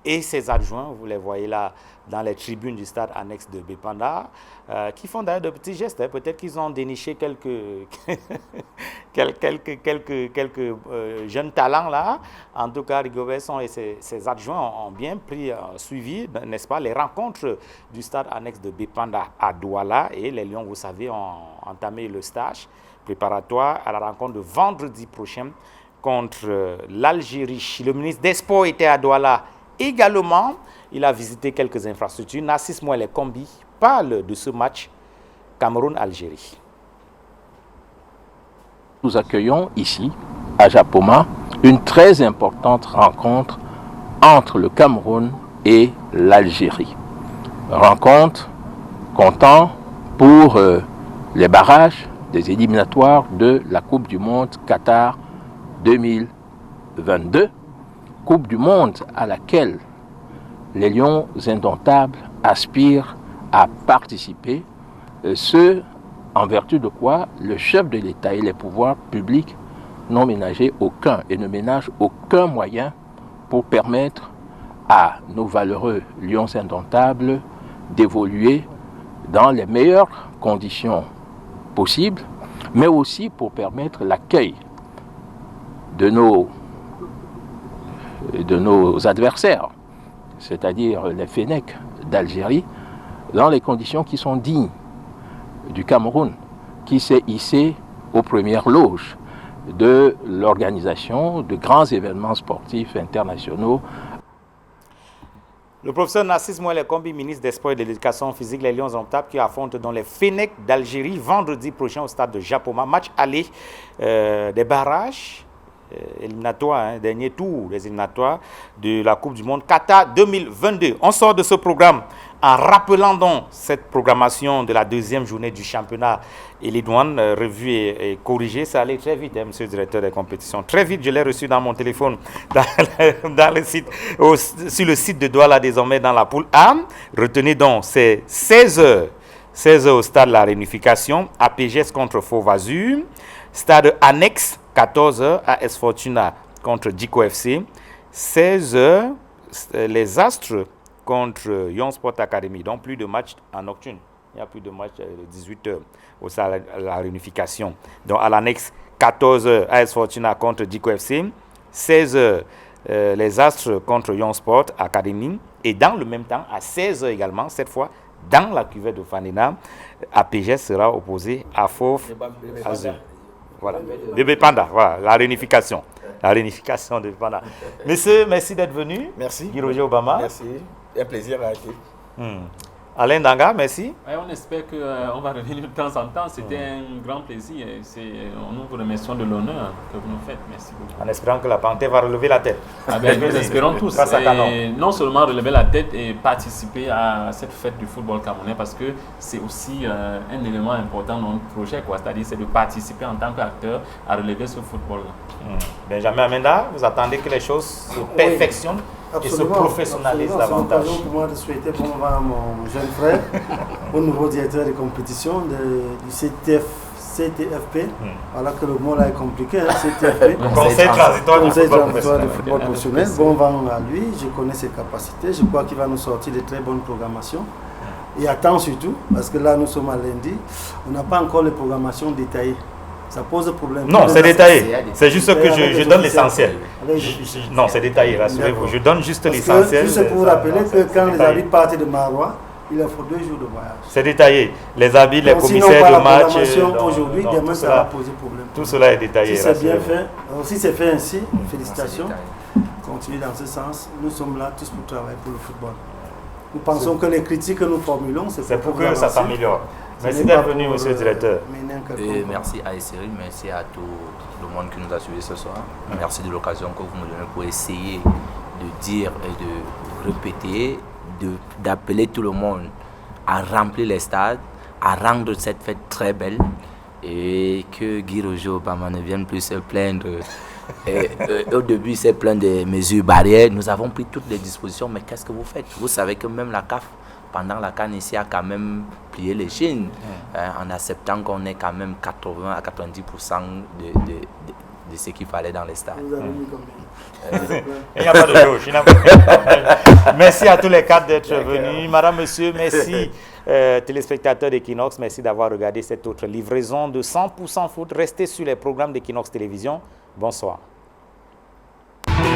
et ses adjoints, vous les voyez là dans les tribunes du stade annexe de Bépanda, qui font d'ailleurs de petits gestes. Peut-être qu'ils ont déniché quelques jeunes talents là. En tout cas, Rigobert et ses adjoints ont bien suivi, n'est-ce pas, les rencontres du stade annexe de Bépanda à Douala. Et les Lions, vous savez, ont entamé le stage préparatoire à la rencontre de vendredi prochain contre l'Algérie. Le ministre des Sports était à Douala. Également, il a visité quelques infrastructures. Narcisse Mouelé Kombi parle de ce match Cameroun-Algérie. Nous accueillons ici, à Japoma, une très importante rencontre entre le Cameroun et l'Algérie. rencontre comptant pour les barrages des éliminatoires de la Coupe du Monde Qatar 2022. Coupe du Monde à laquelle les Lions indomptables aspirent à participer, ce en vertu de quoi le chef de l'État et les pouvoirs publics n'ont ménagé aucun et ne ménagent aucun moyen pour permettre à nos valeureux Lions indomptables d'évoluer dans les meilleures conditions possibles, mais aussi pour permettre l'accueil de nos adversaires, c'est-à-dire les Fennecs d'Algérie, dans les conditions qui sont dignes du Cameroun, qui s'est hissé aux premières loges de l'organisation de grands événements sportifs internationaux. Le professeur Narcisse Moelle Kombi, ministre des Sports et de l'Éducation physique, les Lions indomptables qui affrontent dans les Fennecs d'Algérie vendredi prochain au stade de Japoma. Match aller des barrages éliminatoires, dernier tour des éliminatoires de la Coupe du Monde Qatar 2022. On sort de ce programme en rappelant donc cette programmation de la deuxième journée du championnat Elite-One, revue et corrigée. Ça allait très vite, monsieur le directeur des compétitions. Très vite, je l'ai reçu dans mon téléphone, dans le site, sur le site de Douala, désormais dans la poule A. Retenez donc, c'est 16h. 16h au stade de la Réunification, APGS contre Faux-Vazur. Stade annexe, 14h, AS Fortuna contre Diko FC. 16h, les Astres contre Young Sport Academy. Donc plus de matchs en nocturne. Il n'y a plus de matchs de 18h au stade de la Réunification. Donc à l'annexe, 14h, AS Fortuna contre Diko FC. 16h, les Astres contre Young Sport Academy. Et dans le même temps, à 16h également, cette fois, dans la cuvette de Fanina, APGS sera opposé à Fauve Azur. Voilà, Bébé Panda, voilà, la réunification. La réunification de Panda. Monsieur, merci d'être venu. Merci. Guy Roger Obama. Merci. Un plaisir à être. Alain Danga, merci. Ouais, on espère qu'on va revenir de temps en temps. C'était un grand plaisir. Nous vous remercions de l'honneur que vous nous faites. Merci beaucoup. En espérant que la Panthère va relever la tête. Ah ben, nous espérons tous. Et non seulement relever la tête et participer à cette fête du football camerounais, parce que c'est aussi un élément important dans notre projet. C'est-à-dire c'est de participer en tant qu'acteur à relever ce football-là. Benjamin Amenda, vous attendez que les choses se perfectionnent et se professionnalisent davantage. C'est pour moi de souhaiter bon vent à mon jeune frère, au nouveau directeur de compétition du CTFP. Voilà que le mot là est compliqué, hein, CTFP. Conseil transitoire du football professionnel. Bon vent à lui, je connais ses capacités, je crois qu'il va nous sortir de très bonnes programmations. Et attends surtout, parce que là nous sommes à lundi, on n'a pas encore les programmations détaillées. Ça pose problème. Non, c'est détaillé. C'est juste que je donne l'essentiel. Non, c'est détaillé, rassurez-vous. Je donne juste l'essentiel. Juste pour vous rappeler que quand les arbitres partent de Marois, il leur faut 2 jours de voyage. C'est détaillé. Les arbitres, les commissaires de match. Aujourd'hui, demain, ça va poser problème. Tout cela est détaillé. Si c'est bien fait, si c'est fait ainsi, félicitations. Continuez dans ce sens. Nous sommes là tous pour travailler pour le football. Nous pensons que les critiques que nous formulons, c'est pour que ça s'améliore. Merci d'être venu, monsieur le directeur. Et merci à Cyril, merci à tout le monde qui nous a suivis ce soir. Merci de l'occasion que vous me donnez pour essayer de dire et de répéter, d'appeler tout le monde à remplir les stades, à rendre cette fête très belle et que Guy Roger Obama ne vienne plus se plaindre. Au début, il s'est plaint des mesures barrières. Nous avons pris toutes les dispositions, mais qu'est-ce que vous faites? Vous savez que même la CAF, pendant la CAN ici, a quand même plié les chines en acceptant qu'on ait quand même 80 à 90% de ce qu'il fallait dans les stades. Il n'y a pas de gauche. Merci à tous les quatre d'être venus. Madame, monsieur, merci. Téléspectateurs d'Equinox, merci d'avoir regardé cette autre livraison de 100% foot. Restez sur les programmes d'Equinox Télévision. Bonsoir.